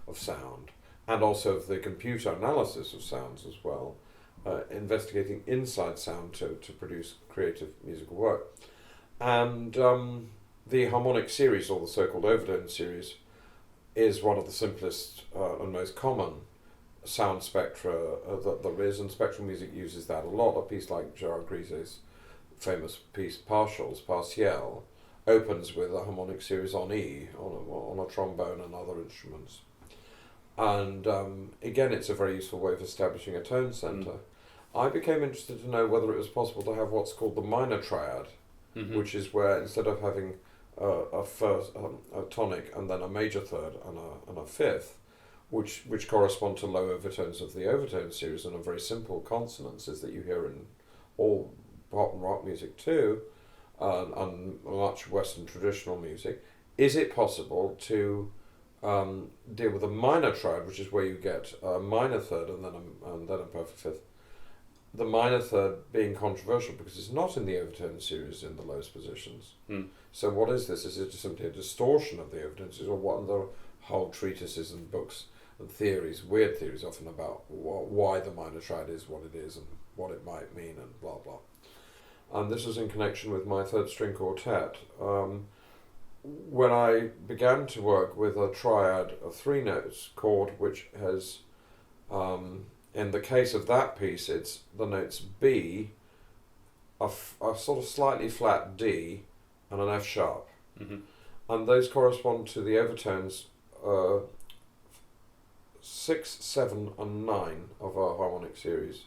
of sound, and also of the computer analysis of sounds as well, investigating inside sound to produce creative musical work. And the harmonic series, or the so-called overtone series, is one of the simplest and most common sound spectra that there is, and spectral music uses that a lot. A piece like Gerard Grise's famous piece, Partial, opens with a harmonic series on E, on a trombone and other instruments. And again, it's a very useful way of establishing a tone centre. I became interested to know whether it was possible to have what's called the minor triad, which is where instead of having a tonic and then a major third and a fifth, which correspond to low overtones of the overtone series and are very simple consonances that you hear in all pop and rock music too, and much Western traditional music, is it possible to deal with a minor triad, which is where you get a minor third and then a perfect fifth. The minor third being controversial because it's not in the overtone series in the lowest positions. So what is this? Is it just simply a distortion of the overtones, or what? And there are whole treatises and books and theories, weird theories often, about why the minor triad is what it is and what it might mean and blah blah. And this was in connection with my third string quartet. When I began to work with a triad of 3 notes chord, which has, in the case of that piece, it's the notes B, a sort of slightly flat D, and an F sharp. And those correspond to the overtones 6, 7, and 9 of our harmonic series.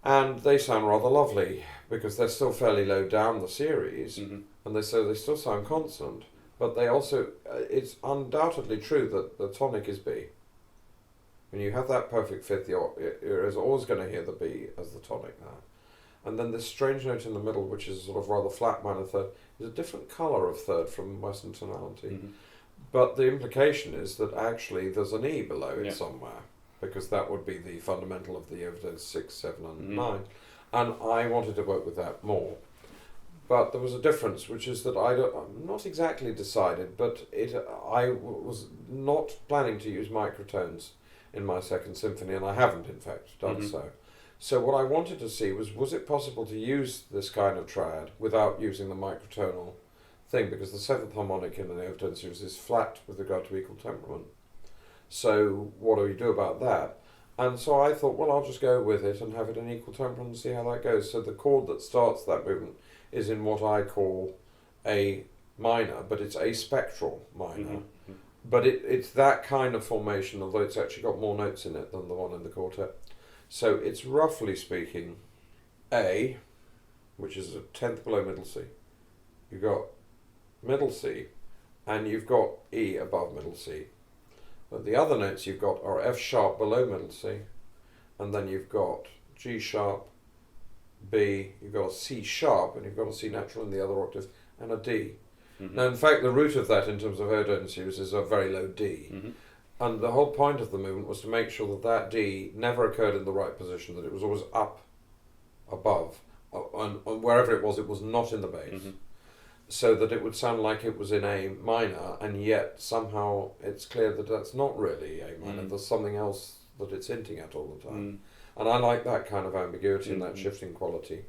And they sound rather lovely because they're still fairly low down the series, and they still sound consonant, but they also, it's undoubtedly true that the tonic is B. When you have that perfect fifth, you're always going to hear the B as the tonic now. And then this strange note in the middle, which is a sort of rather flat minor third, is a different colour of third from Western tonality. But the implication is that actually there's an E below it somewhere, because that would be the fundamental of the overtones 6, 7, and 9. And I wanted to work with that more. But there was a difference, which is that I'm not exactly decided, but I was not planning to use microtones in my second symphony, and I haven't, in fact, done so. So what I wanted to see was it possible to use this kind of triad without using the microtonal thing, because the 7th harmonic in the overtone series is flat with regard to equal temperament. So what do we do about that? And so I thought, well, I'll just go with it and have it in equal temperament and see how that goes. So the chord that starts that movement is in what I call A minor, but it's a spectral minor. But it's that kind of formation, although it's actually got more notes in it than the one in the quartet. So it's roughly speaking A, which is a 10th below middle C. You've got middle C, and you've got E above middle C. But the other notes you've got are F sharp below middle C, and then you've got G sharp, B, you've got a C sharp, and you've got a C natural in the other octave, and a D. Now, in fact, the root of that in terms of overtone series is a very low D. And the whole point of the movement was to make sure that that D never occurred in the right position, that it was always up, above, and wherever it was not in the bass. So that it would sound like it was in A minor, and yet somehow it's clear that that's not really A minor. There's something else that it's hinting at all the time. And I like that kind of ambiguity and that shifting quality.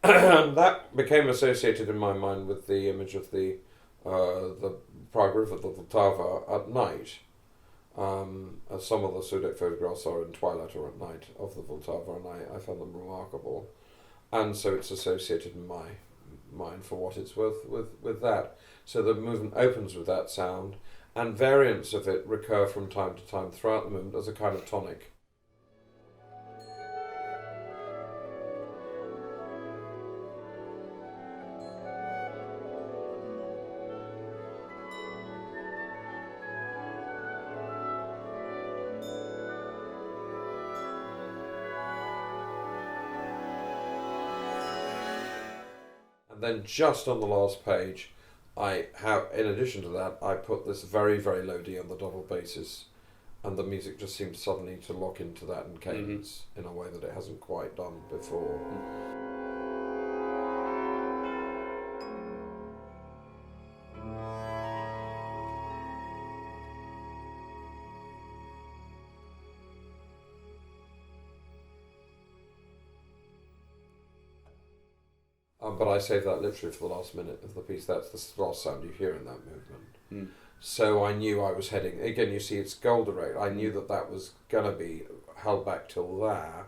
And that became associated in my mind with the image of the Prague River, the Vltava, at night. As some of the Sudek photographs are in twilight or at night of the Vltava, and I found them remarkable. And so it's associated in my mind, for what it's worth, with that. So the movement opens with that sound, and variants of it recur from time to time throughout the movement as a kind of tonic. And then just on the last page, I have, in addition to that, I put this very, very low D on the double basses, and the music just seems suddenly to lock into that in cadence in a way that it hasn't quite done before. But I saved that literally for the last minute of the piece. That's the last sound you hear in that movement. So I knew I was heading, again you see it's Golden Rate, I knew that was going to be held back till there.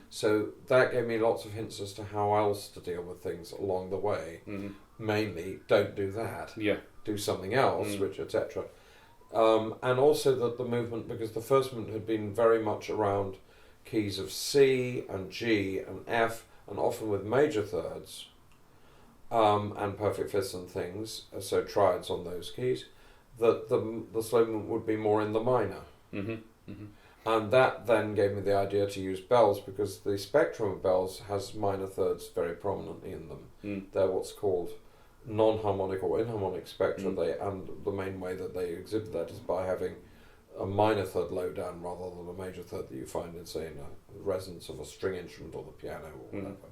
So that gave me lots of hints as to how else to deal with things along the way. Mainly, don't do that. Do something else, which etc. And also that the movement, because the first movement had been very much around keys of C and G and F, and often with major thirds, and perfect fifths and things, so triads on those keys, that the slow movement would be more in the minor. And that then gave me the idea to use bells, because the spectrum of bells has minor thirds very prominently in them. They're what's called non-harmonic or inharmonic spectra, and the main way that they exhibit that is by having a minor third low down rather than a major third that you find in, say, in a resonance of a string instrument or the piano or whatever.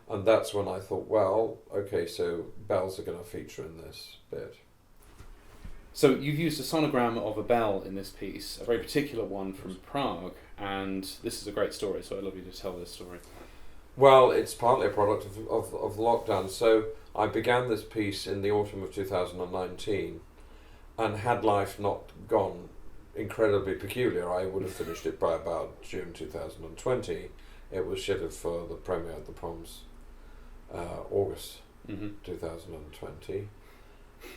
And that's when I thought, well, okay, so bells are going to feature in this bit.
So you've used a sonogram of a bell in this piece, a very particular one from Prague, and this is a great story, so I'd love you to tell this story.
Well, it's partly a product of the lockdown. So I began this piece in the autumn of 2019, and had life not gone incredibly peculiar, I would have finished it by about June 2020. It was scheduled for the premiere at the Proms August 2020,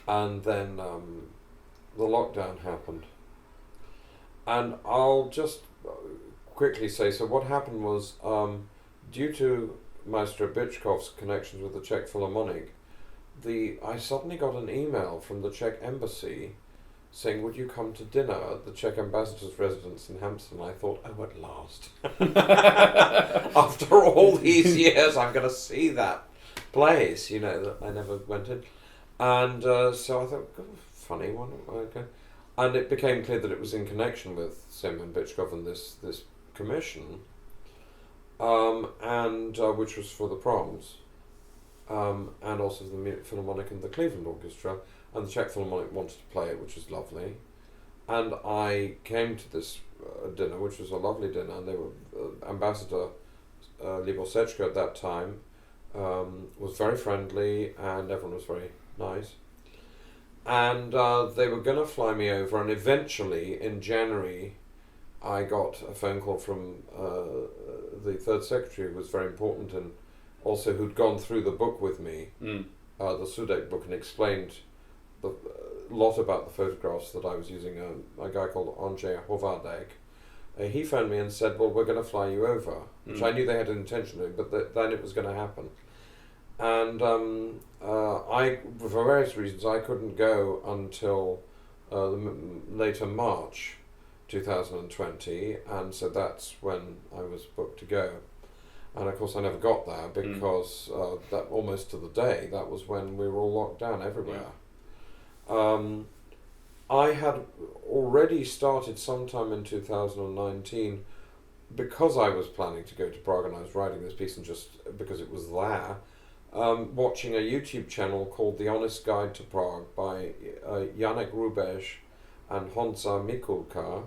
and then the lockdown happened. And I'll just quickly say, so what happened was, due to Maestro Bychkov's connections with the Czech Philharmonic, I suddenly got an email from the Czech embassy saying, would you come to dinner at the Czech ambassador's residence in Hampstead? I thought, oh, at last. After all these years, I'm going to see that place, that I never went in. And so I thought, oh, funny one. Okay. And it became clear that it was in connection with Semyon Bychkov and this commission, and which was for the Proms, and also the Munich Philharmonic and the Cleveland Orchestra, and the Czech Philharmonic wanted to play it, which was lovely. And I came to this dinner, which was a lovely dinner, and they were Ambassador Libor Sečka at that time was very friendly, and everyone was very nice. And they were going to fly me over, and eventually in January I got a phone call from the third secretary, who was very important, and also who'd gone through the book with me, the Sudek book, and explained a lot about the photographs that I was using. A guy called Andrzej Hovardek. He phoned me and said, well, we're going to fly you over, which I knew they had an intention of doing, but then it was going to happen. And I, for various reasons, I couldn't go until later March 2020, and so that's when I was booked to go. And of course I never got there, because that almost to the day, that was when we were all locked down everywhere. I had already started sometime in 2019, because I was planning to go to Prague and I was writing this piece, and just because it was there, watching a YouTube channel called The Honest Guide to Prague by Janek Rubesh and Honza Mikulka,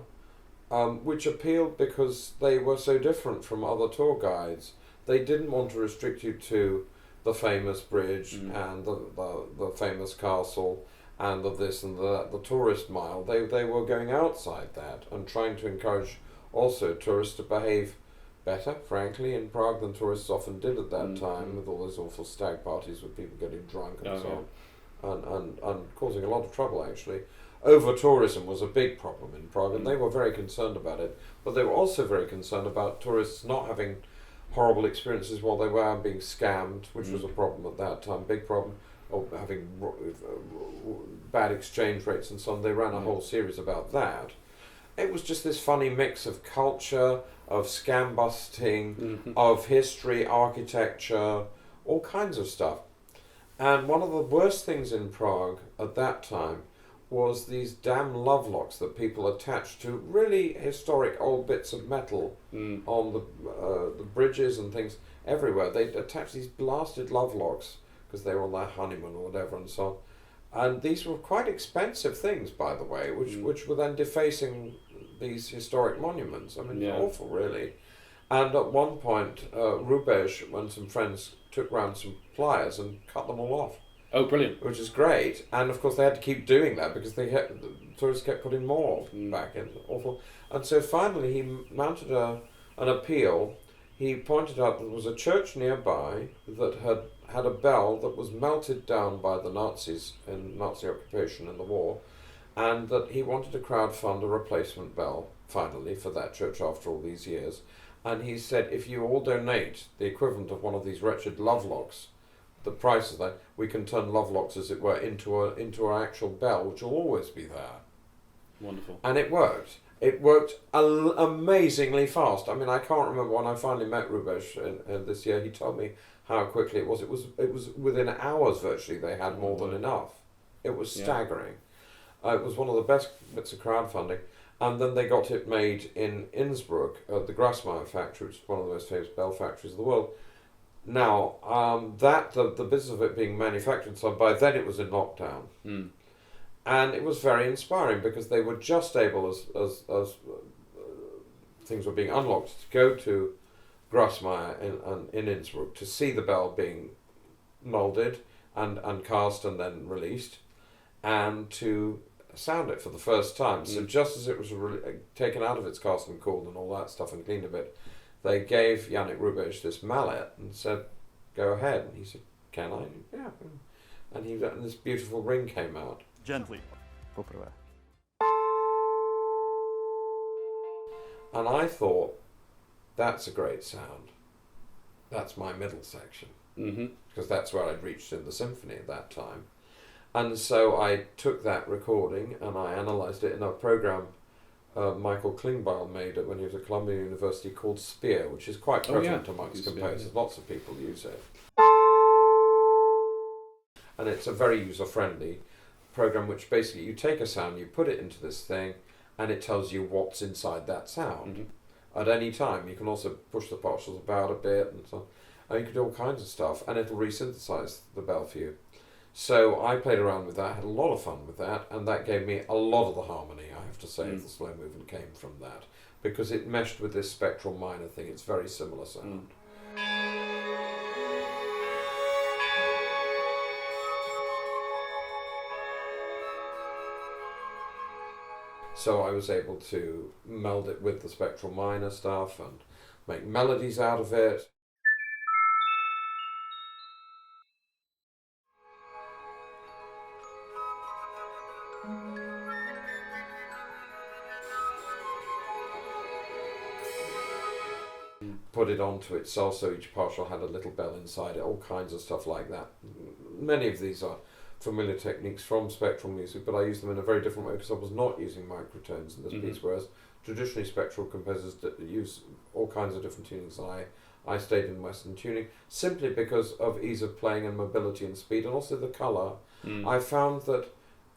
which appealed because they were so different from other tour guides. They didn't want to restrict you to the famous bridge and the famous castle and the this and the tourist mile. They were going outside that and trying to encourage also tourists to behave better, frankly, in Prague than tourists often did at that time, with all those awful stag parties with people getting drunk and so on, and causing a lot of trouble, actually. Over-tourism was a big problem in Prague, and they were very concerned about it, but they were also very concerned about tourists not having horrible experiences while they were being scammed, which was a problem at that time, big problem, or having bad exchange rates and so on. They ran a whole series about that. It was just this funny mix of culture, of scam busting, of history, architecture, all kinds of stuff. And one of the worst things in Prague at that time was these damn love locks that people attached to really historic old bits of metal on the bridges and things everywhere. They'd attach these blasted love locks because they were on their honeymoon or whatever and so on. And these were quite expensive things, by the way, which were then defacing these historic monuments. I mean, awful, really. And at one point, Rubesh and some friends took round some pliers and cut them all off.
Oh, brilliant.
Which is great. And of course they had to keep doing that because the tourists kept putting more back in. Awful. And so finally he mounted an appeal. He pointed out that there was a church nearby that had a bell that was melted down by the Nazis in Nazi occupation in the war, and that he wanted to crowdfund a replacement bell, finally, for that church after all these years. And he said, if you all donate the equivalent of one of these wretched love locks, the price of that, we can turn love locks, as it were, into an actual bell, which will always be there.
Wonderful.
And it worked. It worked amazingly fast. I mean, I can't remember when I finally met Rubesh this year. He told me how quickly it was. It was within hours virtually. They had more than enough. It was staggering. It was one of the best bits of crowdfunding. And then they got it made in Innsbruck at the Grasmeyer factory, which is one of the most famous bell factories in the world. Now, the business of it being manufactured, so by then it was in lockdown.
Mm.
And it was very inspiring because they were just able, as things were being unlocked, to go to Grasmeyer in Innsbruck to see the bell being moulded and cast and then released, and to sound it for the first time. So just as it was taken out of its cast and cooled and all that stuff and cleaned a bit, they gave Yannick Rubesh this mallet and said, "Go ahead." And he said, "Can I?" "Yeah." And this beautiful ring came out.
Gently. Poprvé.
And I thought, that's a great sound. That's my middle section.
Mm-hmm.
Because that's where I'd reached in the symphony at that time. And so I took that recording and I analysed it in a program Michael Klingbeil made it when he was at Columbia University called Spear, which is quite prevalent amongst composers. Lots of people use it. And it's a very user-friendly program which basically you take a sound, you put it into this thing, and it tells you what's inside that sound at any time. You can also push the partials about a bit and so on. And you can do all kinds of stuff, and it'll resynthesize the bell for you. So I played around with that, had a lot of fun with that, and that gave me a lot of the harmony, I have to say, the slow movement came from that. Because it meshed with this spectral minor thing, it's very similar sound. So I was able to meld it with the spectral minor stuff and make melodies out of it. Put it onto itself, so each partial had a little bell inside it, all kinds of stuff like that. Many of these are familiar techniques from spectral music, but I use them in a very different way because I was not using microtones in this piece, whereas traditionally spectral composers use all kinds of different tunings. I stayed in Western tuning simply because of ease of playing and mobility and speed, and also the colour. I found that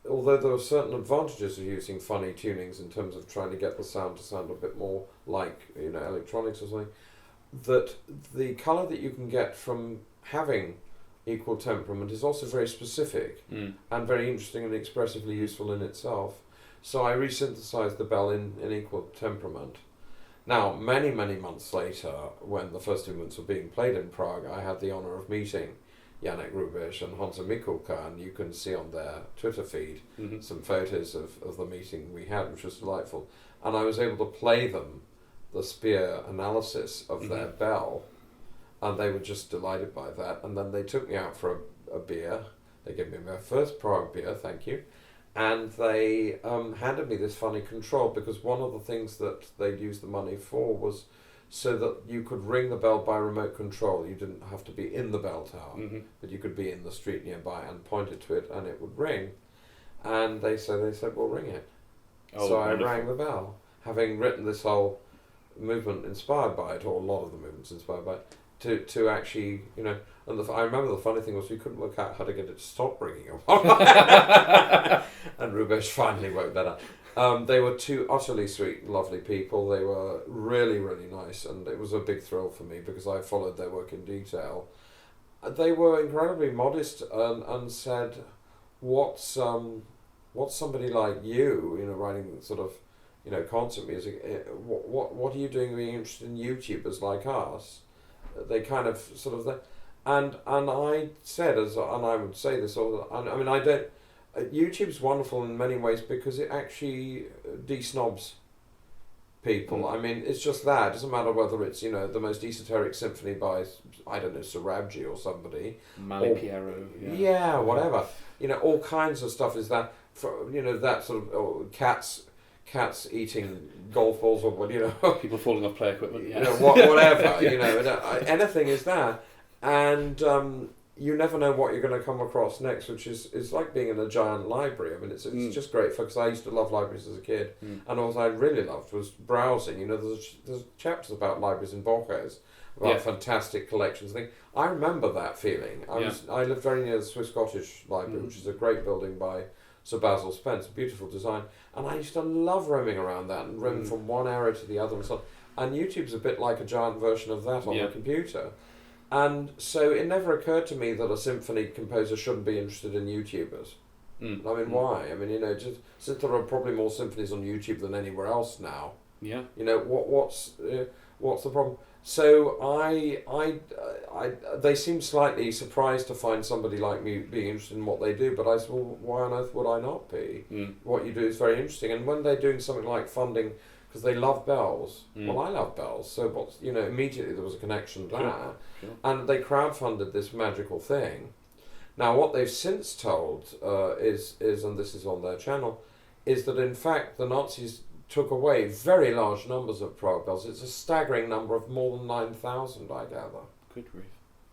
although there were certain advantages of using funny tunings in terms of trying to get the sound to sound a bit more like, you know, electronics or something, that the colour that you can get from having equal temperament is also very specific and very interesting and expressively useful in itself. So I resynthesized the bell in equal temperament. Now, many, many months later, when the first movements were being played in Prague, I had the honour of meeting Yannick Rubesh and Hansa Mikulka, and you can see on their Twitter feed some photos of the meeting we had, which was delightful. And I was able to play them the Spear analysis of their bell, and they were just delighted by that. And then they took me out for a beer. They gave me my first Prague beer, thank you. And they handed me this funny control, because one of the things that they'd used the money for was so that you could ring the bell by remote control. You didn't have to be in the bell tower, but you could be in the street nearby and point it to it and it would ring. And they said, well, ring it. So I rang the bell, having written this whole movement inspired by it, or a lot of the movements inspired by it, to actually, you know, and I remember the funny thing was we couldn't work out how to get it to stop ringing. And Rubesh finally worked that out. They were two utterly sweet, lovely people. They were really, really nice, and it was a big thrill for me because I followed their work in detail. They were incredibly modest and said, what's somebody like you, you know, writing sort of, you know, concert music, what are you doing being interested in YouTubers like us? They kind of sort of, and I said, and I would say this all, I mean, I don't, YouTube's wonderful in many ways because it actually de-snobs people. I mean, it's just that. It doesn't matter whether it's, you know, the most esoteric symphony by, I don't know, Sarabji or somebody.
Malipiero.
Yeah, whatever. You know, all kinds of stuff is that, for, you know, that sort of cats eating golf balls or what, you know.
People falling off play equipment.
You know, whatever, you know, anything is that. And you never know what you're going to come across next, which is like being in a giant library. I mean, it's just great because I used to love libraries as a kid, and what I really loved was browsing. You know, there's chapters about libraries in Borges, about fantastic collections. I remember that feeling. I lived very near the Swiss Cottage Library, which is a great building by Sir Basil Spence, beautiful design, and I used to love roaming around that and roaming from one area to the other and so on. And YouTube's a bit like a giant version of that on the computer. And so it never occurred to me that a symphony composer shouldn't be interested in YouTubers. I mean, why? I mean, you know, just since there are probably more symphonies on YouTube than anywhere else now.
Yeah.
You know, what's the problem? So they seemed slightly surprised to find somebody like me being interested in what they do. But I said, well, why on earth would I not be? What you do is very interesting. And when they're doing something like funding, because they love bells. Well, I love bells, so immediately there was a connection there. Sure. And they crowdfunded this magical thing. Now, what they've since told is, and this is on their channel, is that in fact the Nazis took away very large numbers of Prague bells. It's a staggering number of more than 9,000, I gather.
Good grief.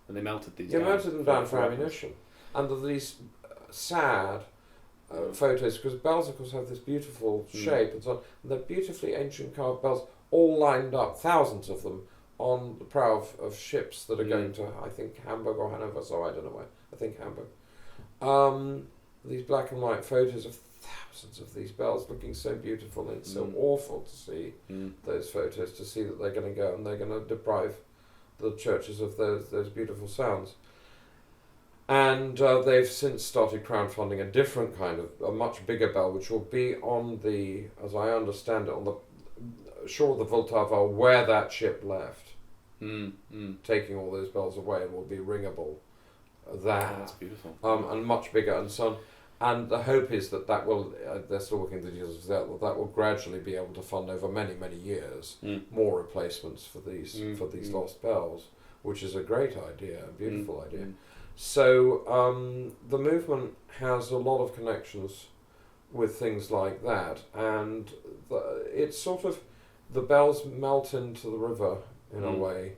And they melted these
down. They melted them down for
weapons.
ammunition. And there are these sad photos, because bells of course have this beautiful shape and so on, and they're beautifully ancient carved bells all lined up, thousands of them, on the prow of ships that are going to, I think, Hamburg or Hanover, so I don't know where, I think Hamburg. These black and white photos of thousands of these bells looking so beautiful, and it's so awful to see those photos, to see that they're going to go and they're going to deprive the churches of those beautiful sounds. And they've since started crowdfunding a different kind of, a much bigger bell, which will be on the, as I understand it, on the shore of the Vltava, where that ship left, taking all those bells away, and will be ringable there.
That's beautiful.
And much bigger and so on. And the hope is that will, they're still working the details of that will gradually be able to fund over many, many years more replacements for these lost bells, which is a great idea, a beautiful idea. So the movement has a lot of connections with things like that, and it's sort of, the bells melt into the river in a way.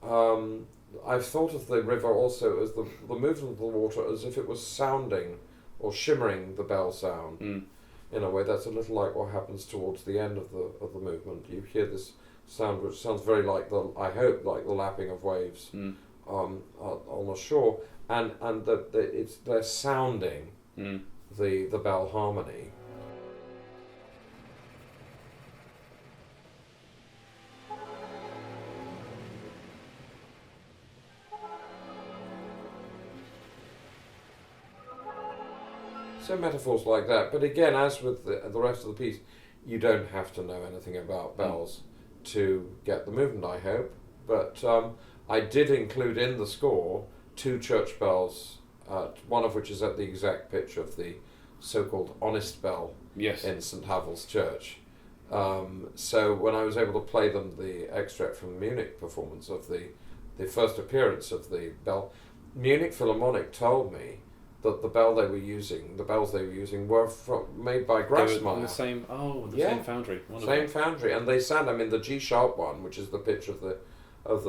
I've thought of the river also as the movement of the water as if it was sounding or shimmering the bell sound. In a way, that's a little like what happens towards the end of the movement. You hear this sound which sounds very like I hope like the lapping of waves on the shore, and they're sounding the bell harmony. So metaphors like that, but again, as with the rest of the piece, you don't have to know anything about bells to get the movement, I hope. But I did include in the score 2 church bells, one of which is at the exact pitch of the so-called honest bell in St. Havel's Church. So when I was able to play them the extract from the Munich performance of the first appearance of the bell, Munich Philharmonic told me that the bells they were using were made by Grassmeyer.
The same foundry. Wonderful.
Same foundry, and they sound. I mean, the G sharp one, which is the pitch of the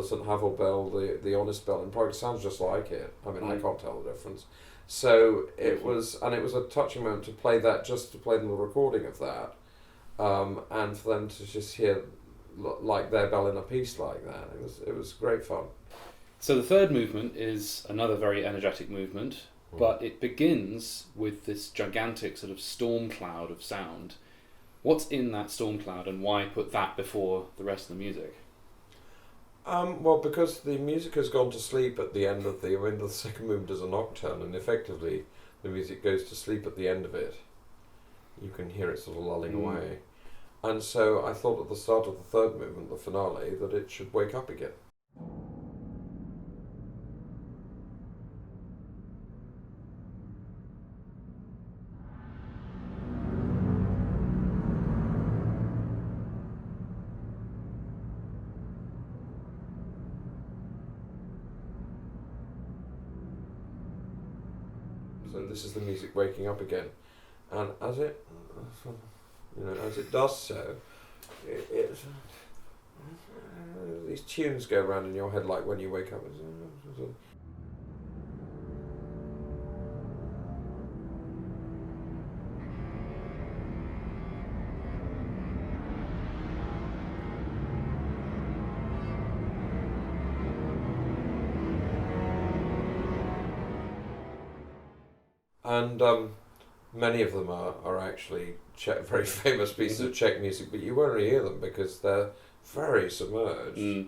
St. Havel bell, the honest bell in Prague, sounds just like it. I mean, I can't tell the difference. So it was a touching moment to play that, just to play them the recording of that, and for them to just hear like their bell in a piece like that. It was great fun.
So the third movement is another very energetic movement. But it begins with this gigantic sort of storm cloud of sound. What's in that storm cloud, and why put that before the rest of the music?
Well, because the music has gone to sleep at the end of the second movement is a nocturne, and effectively the music goes to sleep at the end of it. You can hear it sort of lulling away. And so I thought at the start of the third movement, the finale, that it should wake up again. So this is the music waking up again, and as it does so, these tunes go around in your head like when you wake up. And many of them are actually very famous pieces of Czech music, but you won't really hear them because they're very submerged.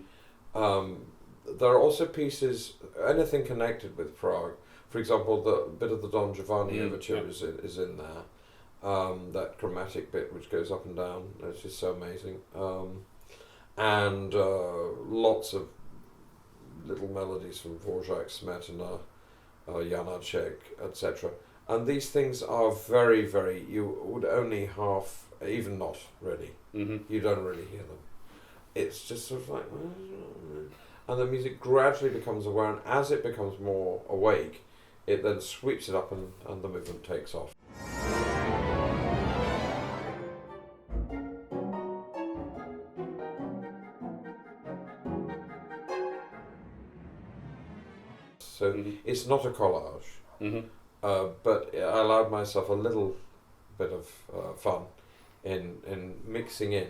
There are also pieces, anything connected with Prague. For example, the bit of the Don Giovanni overture is in there. That chromatic bit which goes up and down, it's just so amazing. And lots of little melodies from Dvorak, Smetana, Janacek, etc. And these things are very, very, you would only even not really, you don't really hear them. It's just sort of like, and the music gradually becomes aware, and as it becomes more awake, it then sweeps it up and the movement takes off. So it's not a collage, but I allowed myself a little bit of fun in mixing in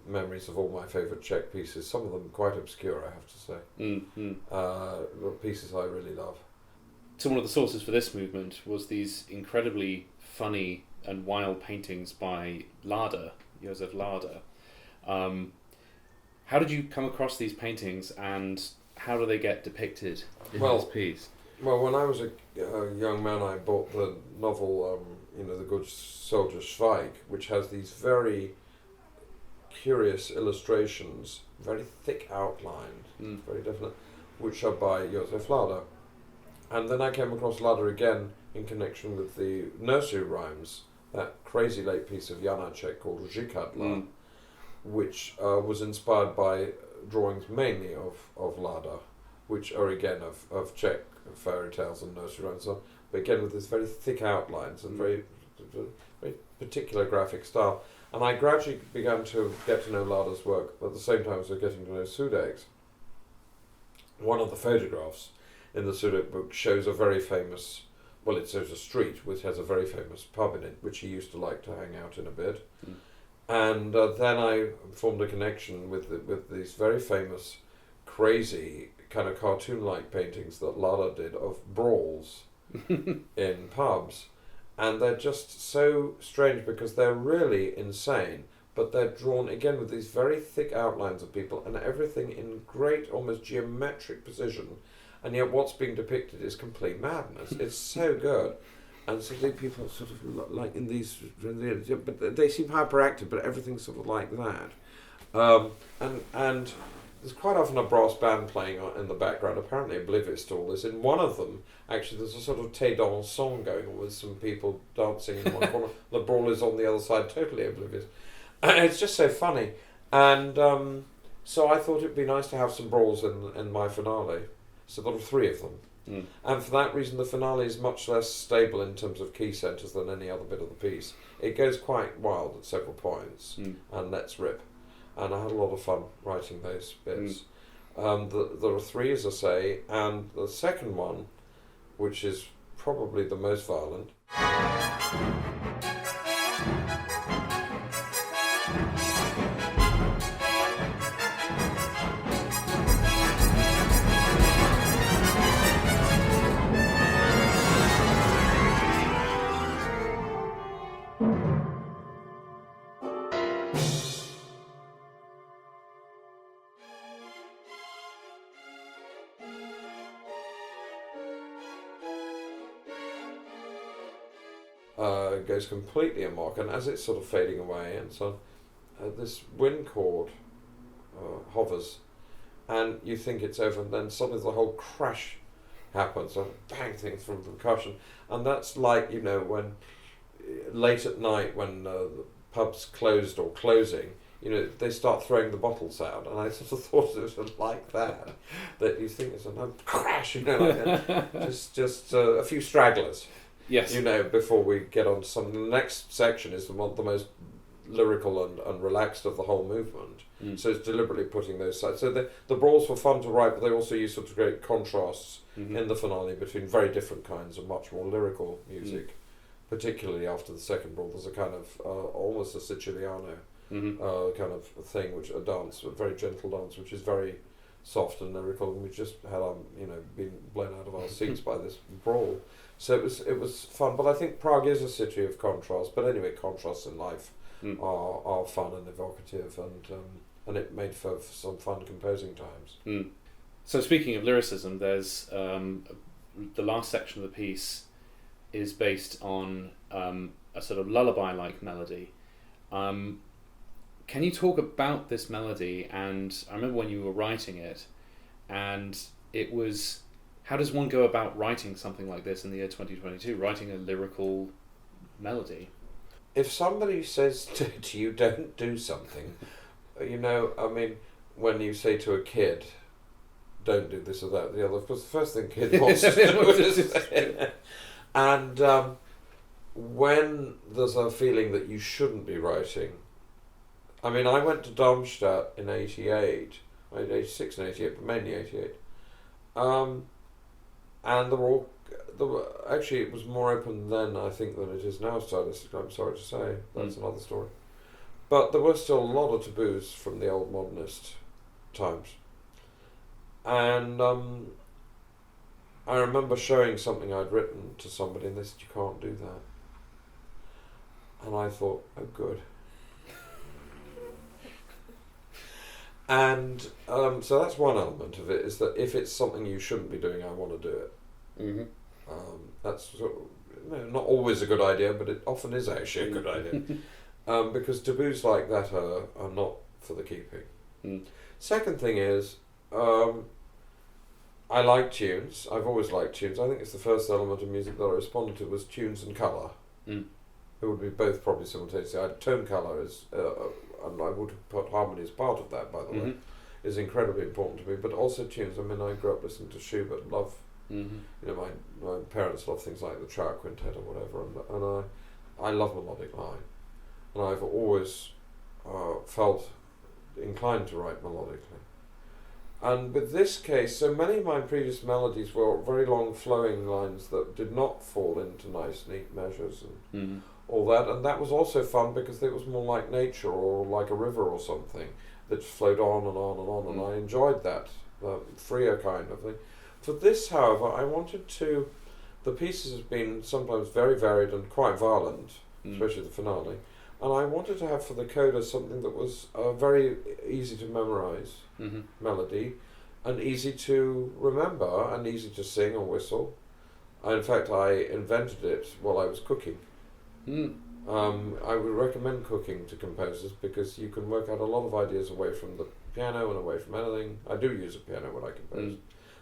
memories of all my favourite Czech pieces, some of them quite obscure, I have to say, but pieces I really love.
So one of the sources for this movement was these incredibly funny and wild paintings by Lada, Josef Lada. How did you come across these paintings, and how do they get depicted in this piece?
Well, when I was a young man, I bought the novel, The Good Soldier Zweig, which has these very curious illustrations, very thick outlines, very definite, which are by Josef Lada. And then I came across Lada again in connection with the nursery rhymes, that crazy late piece of Janacek called Zrcadla, which was inspired by drawings mainly of Lada, which are again of Czech fairy tales and nursery rhymes, but again with this very thick outlines and very particular graphic style. And I gradually began to get to know Lada's work at the same time as I was getting to know Sudek's. One of the photographs in the Sudek book shows a very famous, it shows a street which has a very famous pub in it, which he used to like to hang out in a bit. And then I formed a connection with these very famous, crazy, kind of cartoon-like paintings that Lada did of brawls in pubs. And they're just so strange because they're really insane, but they're drawn again with these very thick outlines of people and everything in great, almost geometric precision. And yet what's being depicted is complete madness. It's so good. And so the people sort of like in these, but they seem hyperactive, but everything's sort of like that. And there's quite often a brass band playing in the background, apparently oblivious to all this. In one of them, actually, there's a sort of thé dansant going on with some people dancing in one corner. The Brawl is on the other side, totally oblivious. And it's just so funny. And so I thought it'd be nice to have some brawls in my finale. So there were 3 of them. And for that reason, the finale is much less stable in terms of key centres than any other bit of the piece. It goes quite wild at several points and lets rip. And I had a lot of fun writing those bits. There are 3, as I say, and the second one, which is probably the most violent, goes completely amok, and as it's sort of fading away and so on, this wind chord hovers, and you think it's over, and then suddenly the whole crash happens, and bang, things from percussion, and that's like, when late at night when the pub's closed or closing, they start throwing the bottles out, and I sort of thought it was like that you think it's a crash, like that. just a few stragglers.
Yes.
Before we get on to something. The next section is the most lyrical and relaxed of the whole movement. So it's deliberately putting those sides. So the brawls were fun to write, but they also use sort of great contrasts in the finale between very different kinds of much more lyrical music. Particularly after the second brawl, there's a kind of almost a Siciliano kind of thing, which a dance, a very gentle dance, which is very soft and lyrical, and we just had been blown out of our seats by this Brawl. So it was fun. But I think Prague is a city of contrast. But anyway, contrasts in life are fun and evocative, and it made for some fun composing times.
So speaking of lyricism, there's the last section of the piece is based on a sort of lullaby-like melody. Can you talk about this melody? And I remember when you were writing it, and it was, how does one go about writing something like this in the year 2022, writing a lyrical melody?
If somebody says to you, don't do something, when you say to a kid, don't do this or that or the other, of course the first thing kid wants to do is say. And when there's a feeling that you shouldn't be writing, I went to Darmstadt in 88, 86 and 88, but mainly 88. And actually it was more open then, I think, than it is now, stylistically, I'm sorry to say. That's another story. But there were still a lot of taboos from the old modernist times. And I remember showing something I'd written to somebody, and they said, you can't do that. And I thought, oh, good. And so that's one element of it, is that if it's something you shouldn't be doing, I want to do it.
Mm-hmm.
That's sort of, not always a good idea, but it often is actually a good idea. Because taboos like that are not for the keeping. Second thing is, I like tunes. I've always liked tunes. I think it's the first element of music that I responded to was tunes and colour. It would be both probably simultaneously. Tone colour is, and I would have put harmony as part of that, by the way, is incredibly important to me. But also tunes. I grew up listening to Schubert, love. My parents love things like the Trout Quintet or whatever, and I love melodic line, and I've always felt inclined to write melodically. And with this case, so many of my previous melodies were very long flowing lines that did not fall into nice neat measures and all that, and that was also fun because it was more like nature or like a river or something that flowed on and on and on, and I enjoyed that freer kind of thing. For this, however, I wanted to, the pieces have been sometimes very varied and quite violent, especially the finale, and I wanted to have for the coda something that was very easy to memorize melody, and easy to remember, and easy to sing or whistle. In fact, I invented it while I was cooking. I would recommend cooking to composers because you can work out a lot of ideas away from the piano and away from anything. I do use a piano when I compose.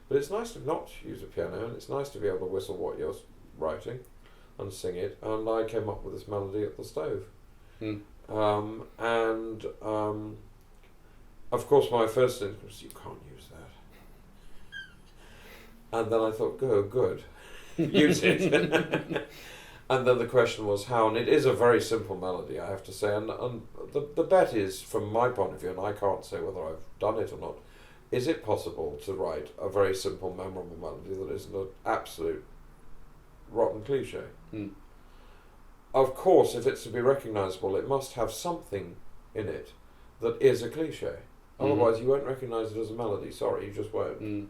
But it's nice to not use a piano, and it's nice to be able to whistle what you're writing and sing it. And I came up with this melody at the stove. Of course, my first instinct was, you can't use that. And then I thought, good, use it. And then the question was how, and it is a very simple melody, I have to say. And the bet is, from my point of view, and I can't say whether I've done it or not, is it possible to write a very simple, memorable melody that isn't an absolute rotten cliche? Of course, if it's to be recognisable, it must have something in it that is a cliche. Otherwise, you won't recognise it as a melody. Sorry, you just won't.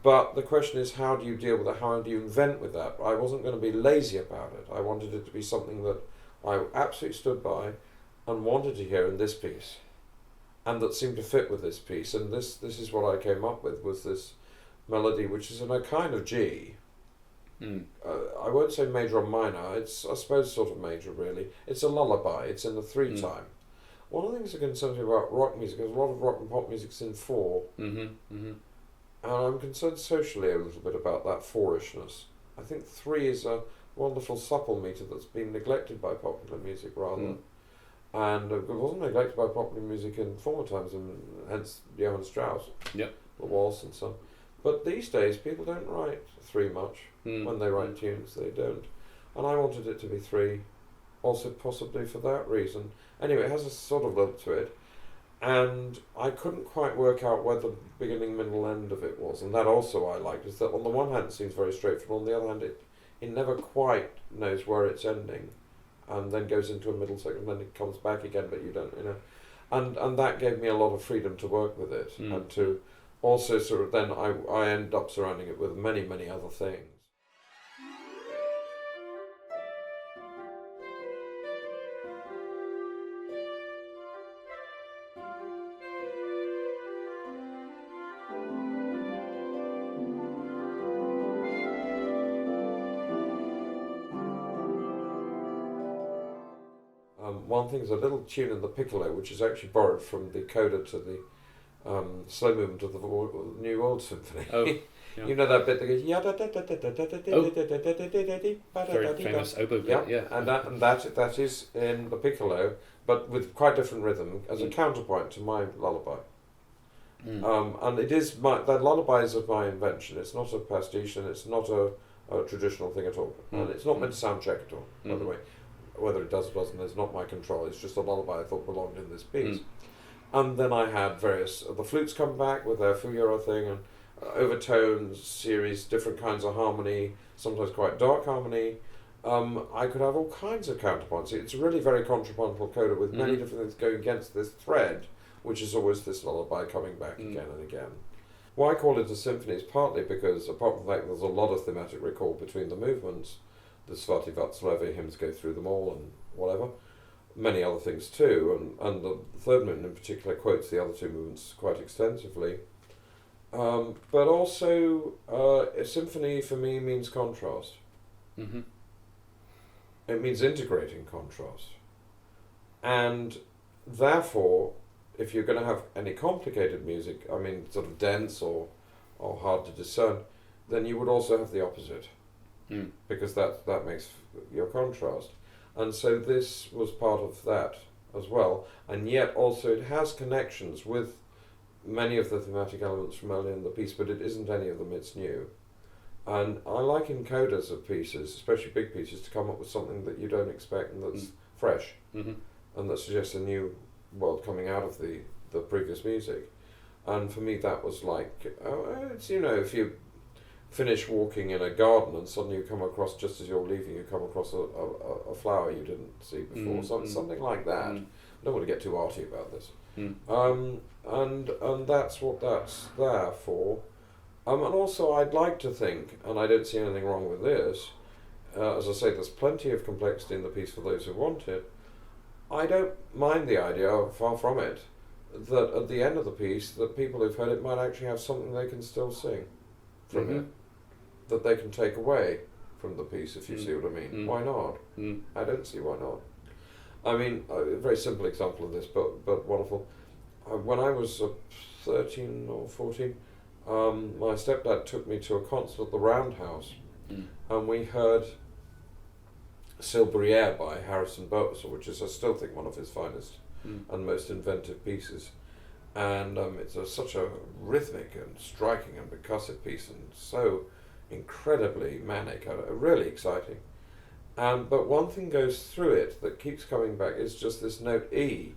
But the question is, how do you deal with it? How do you invent with that? I wasn't going to be lazy about it. I wanted it to be something that I absolutely stood by and wanted to hear in this piece, and that seemed to fit with this piece. And this is what I came up with, was this melody, which is in a kind of G. I won't say major or minor. It's, I suppose, sort of major, really. It's a lullaby. It's in the 3 time. One of the things that concerns me about rock music is a lot of rock and pop music's in 4. And I'm concerned socially a little bit about that 4-ishness. I think 3 is a wonderful supple meter that's been neglected by popular music, rather. And it wasn't neglected by popular music in former times, and hence Johann Strauss, the waltz and so on. But these days, people don't write 3 much. When they write tunes, they don't. And I wanted it to be 3, also possibly for that reason. Anyway, it has a sort of lilt to it. And I couldn't quite work out where the beginning, middle, end of it was. And that also I liked, is that on the one hand it seems very straightforward, on the other hand it never quite knows where it's ending, and then goes into a middle section, and then it comes back again, but you don't, And that gave me a lot of freedom to work with it, and to also sort of then I end up surrounding it with many, many other things. One thing is a little tune in the piccolo, which is actually borrowed from the coda to the slow movement of the New World Symphony.
Oh, yeah.
You know that bit that goes
Very famous oboe bit, yeah.
And that is in the piccolo, but with quite different rhythm as a counterpoint to my lullaby. And it is that lullaby is of my invention. It's not a pastiche, and it's not a traditional thing at all, and it's not meant to sound Czech at all. By the way, whether it does or doesn't is not my control. It's just a lullaby I thought belonged in this piece. And then I had various the flutes come back with their fugero thing and overtones, series, different kinds of harmony, sometimes quite dark harmony. I could have all kinds of counterpoints. It's a really very contrapuntal coda with many different things going against this thread, which is always this lullaby coming back again and again. Why I call it a symphony is partly because, apart from the fact there's a lot of thematic recall between the movements, the Svatý Václave hymns go through them all and whatever, many other things too, and the third movement in particular quotes the other two movements quite extensively. But also, a symphony for me means contrast. It means integrating contrast. And therefore, if you're going to have any complicated music, I mean sort of dense or hard to discern, then you would also have the opposite. Because that makes your contrast. And so this was part of that as well. And yet also it has connections with many of the thematic elements from earlier in the piece, but it isn't any of them, it's new. And I like in codas of pieces, especially big pieces, to come up with something that you don't expect and that's fresh. And that suggests a new world coming out of the previous music. And for me that was like, it's, you know, if you finish walking in a garden and suddenly you come across, just as you're leaving, you come across a flower you didn't see before, something like that. I don't want to get too arty about this. And that's what that's there for. And also I'd like to think, and I don't see anything wrong with this, as I say, there's plenty of complexity in the piece for those who want it. I don't mind the idea, far from it, that at the end of the piece, the people who've heard it might actually have something they can still sing from it, that they can take away from the piece, if you see what I mean. Why not? I don't see why not. I mean, a very simple example of this, but wonderful. When I was 13 or 14, my stepdad took me to a concert at the Roundhouse, and we heard Silbrière by Harrison Burtwhistle, which is, I still think, one of his finest and most inventive pieces. And it's such a rhythmic and striking and percussive piece, and so incredibly manic, really exciting. But one thing goes through it that keeps coming back is just this note E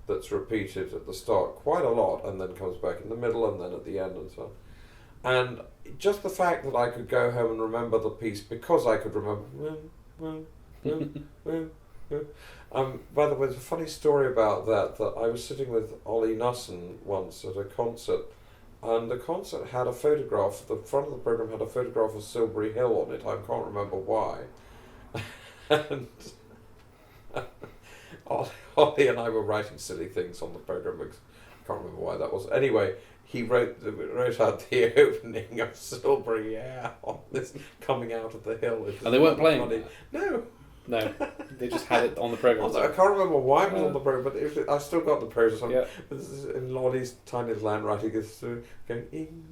that's repeated at the start quite a lot, and then comes back in the middle and then at the end and so on. And just the fact that I could go home and remember the piece because I could remember. By the way, there's a funny story about that I was sitting with Ollie Nussin once at a concert, and the concert had a photograph, the front of the programme had a photograph of Silbury Hill on it. I can't remember why. And Ollie and I were writing silly things on the programme because I can't remember why that was. Anyway, he wrote out the opening of Silbury on this coming out of the hill.
And they weren't playing?
No,
they just had it on the programme.
I can't remember why it was on the programme, but I still got the process. This is in Lollie's tiny little handwriting, is going.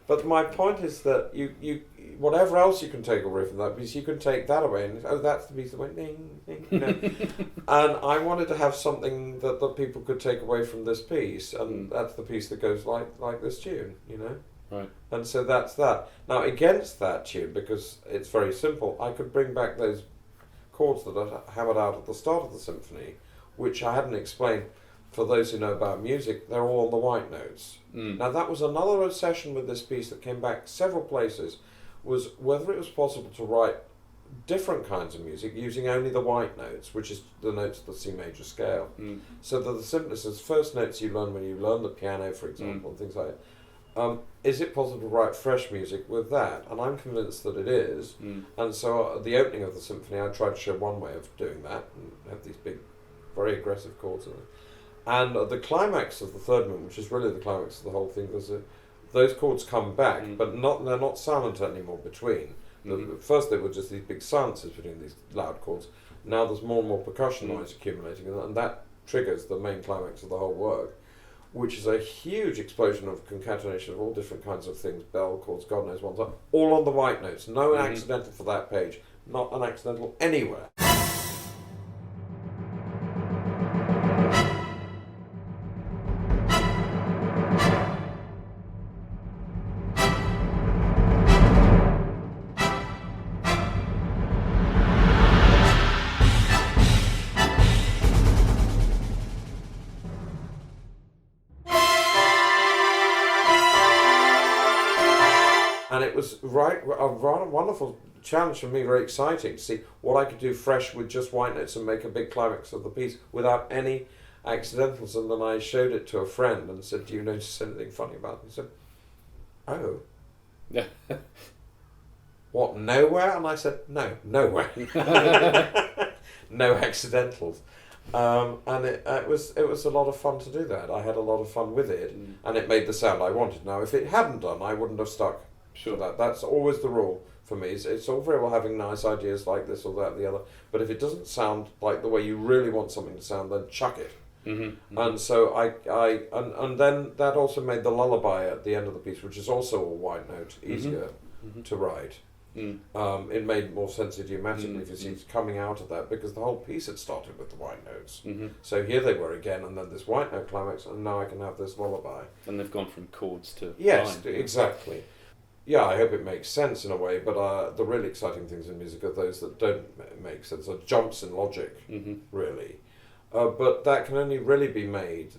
But my point is that you whatever else you can take away from that piece, you can take that away, and that's the piece that went ding, ding, you know. And I wanted to have something that people could take away from this piece, and that's the piece that goes like this tune, you know.
Right.
And so that's that. Now against that tune, because it's very simple, I could bring back those chords that I hammered out at the start of the symphony, which I hadn't explained. For those who know about music, they're all on the white notes. Now that was another obsession with this piece that came back several places, was whether it was possible to write different kinds of music using only the white notes, which is the notes of the C major scale. So that the simplest as first notes you learn when you learn the piano, for example, and things like that. Is it possible to write fresh music with that? And I'm convinced that it is. And so at the opening of the symphony, I tried to show one way of doing that, and have these big, very aggressive chords in it. And at the climax of the third movement, which is really the climax of the whole thing, those chords come back, but they're not silent anymore between. First they were just these big silences between these loud chords. Now there's more and more percussion noise accumulating, and that triggers the main climax of the whole work, which is a huge explosion of concatenation of all different kinds of things, bell chords, God knows what, all on the white notes. No accidental for that page, not an accidental anywhere. And it was a rather wonderful challenge for me, very exciting to see what I could do fresh with just white notes and make a big climax of the piece without any accidentals. And then I showed it to a friend and said, "Do you notice anything funny about it?" He said, "Oh,
Yeah.
what, nowhere?" And I said, "No, nowhere, no accidentals." And it was a lot of fun to do that. I had a lot of fun with it, and it made the sound I wanted. Now, if it hadn't done, I wouldn't have stuck.
Sure.
That's always the rule for me. It's all very well having nice ideas like this or that or the other, but if it doesn't sound like the way you really want something to sound, then chuck it. And so and then that also made the lullaby at the end of the piece, which is also a white note, easier to write. It made more sense idiomatically if you see it's coming out of that, because the whole piece had started with the white notes. So here they were again, and then this white note climax, and now I can have this lullaby.
And they've gone from chords to
yes,
line.
Exactly. Yeah, I hope it makes sense in a way, but the really exciting things in music are those that don't make sense, are jumps in logic, really. But that can only really be made.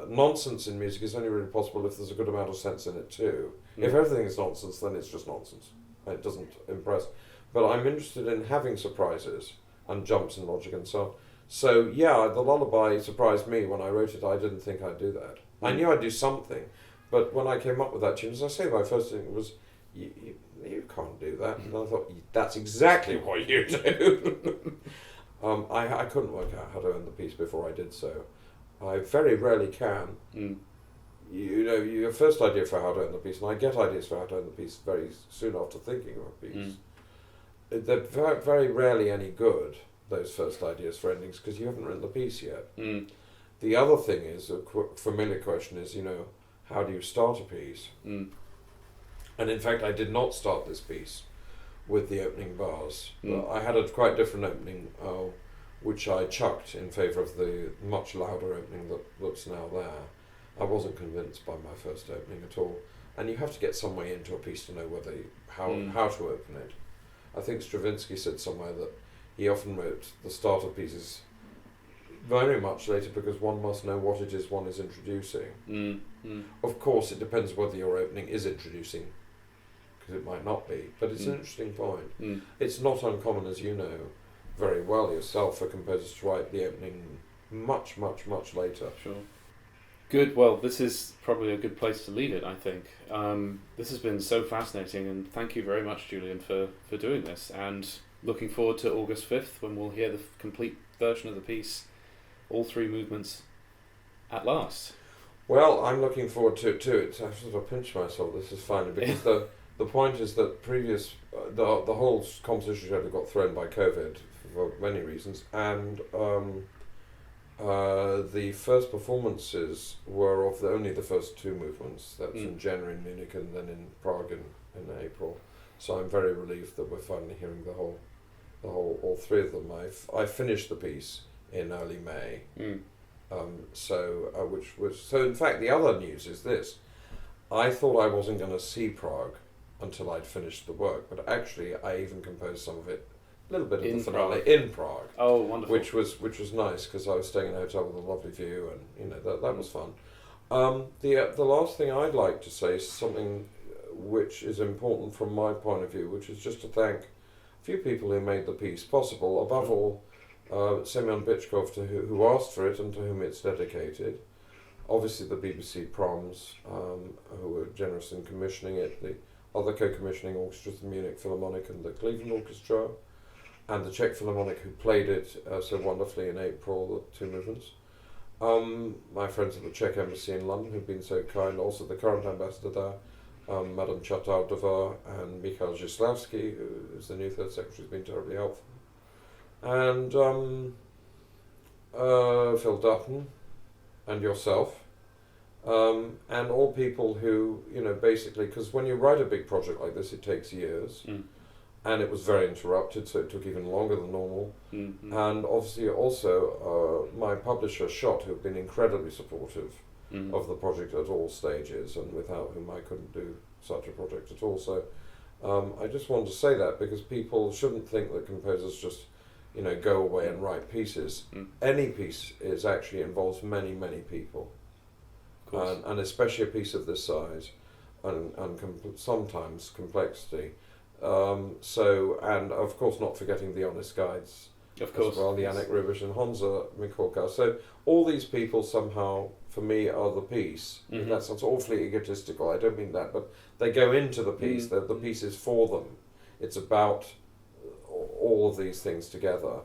Nonsense in music is only really possible if there's a good amount of sense in it too. If everything is nonsense, then it's just nonsense. It doesn't impress. But I'm interested in having surprises and jumps in logic and so on. So yeah, the lullaby surprised me when I wrote it. I didn't think I'd do that. I knew I'd do something. But when I came up with that tune, as I say, my first thing was, you can't do that. And I thought, that's exactly what you do. I couldn't work out how to end the piece before I did so. I very rarely can. You know, your first idea for how to end the piece, and I get ideas for how to end the piece very soon after thinking of a piece. They're very, very rarely any good, those first ideas for endings, because you haven't written the piece yet. The other thing is, a familiar question is, how do you start a piece? And in fact, I did not start this piece with the opening bars. But I had a quite different opening, which I chucked in favour of the much louder opening that's now there. I wasn't convinced by my first opening at all. And you have to get some way into a piece to know how to open it. I think Stravinsky said somewhere that he often wrote the start of pieces very much later because one must know what it is one is introducing. Of course, it depends whether your opening is introducing, because it might not be, but it's an interesting point. It's not uncommon, as you know very well yourself, for composers to write the opening much, much, much later.
Sure. Good. Well, this is probably a good place to leave it, I think. This has been so fascinating, and thank you very much, Julian, for doing this, and looking forward to August 5th when we'll hear the complete version of the piece, all three movements at last.
Well, I'm looking forward to it too. I sort of pinch myself. This is finally, because the point is that the whole composition schedule got thrown by COVID for many reasons, and the first performances were of only the first two movements. That was in January in Munich and then in Prague in April. So I'm very relieved that we're finally hearing all three of them. I finished the piece in early May. So in fact the other news is this: I thought I wasn't going to see Prague until I'd finished the work, but actually I even composed some of it, a little bit of the finale in Prague.
Oh, wonderful!
Which was nice, because I was staying in a hotel with a lovely view, and that was fun. The last thing I'd like to say is something which is important from my point of view, which is just to thank few people who made the piece possible. Above all, Semyon Bychkov, who asked for it and to whom it's dedicated. Obviously the BBC Proms, who were generous in commissioning it, the other co-commissioning orchestras, the Munich Philharmonic and the Cleveland Orchestra, and the Czech Philharmonic, who played it so wonderfully in April, the two movements. My friends at the Czech Embassy in London, who've been so kind, also the current ambassador there, Madam Chataudova and Mikhail Zhislavsky, who is the new Third Secretary, has been terribly helpful. And Phil Dutton, and yourself, and all people who, basically, because when you write a big project like this, it takes years, and it was very interrupted, so it took even longer than normal.
Mm-hmm.
And obviously also my publisher, Schott, who've been incredibly supportive of the project at all stages, and without whom I couldn't do such a project at all. So I just wanted to say that, because people shouldn't think that composers just go away and write pieces. Any piece actually involves many, many people, and especially a piece of this size, and sometimes complexity. And of course not forgetting the honest guides,
of course,
as well, the Anik Rubish and Honza Mikulka. So all these people somehow, for me, are the piece. That sounds awfully egotistical, I don't mean that, but they go into the piece. The piece is for them. It's about all of these things together,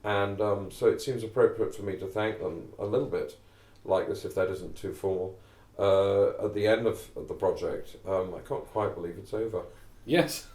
and so it seems appropriate for me to thank them a little bit like this, if that isn't too formal, at the end of the project. I can't quite believe it's over.
Yes.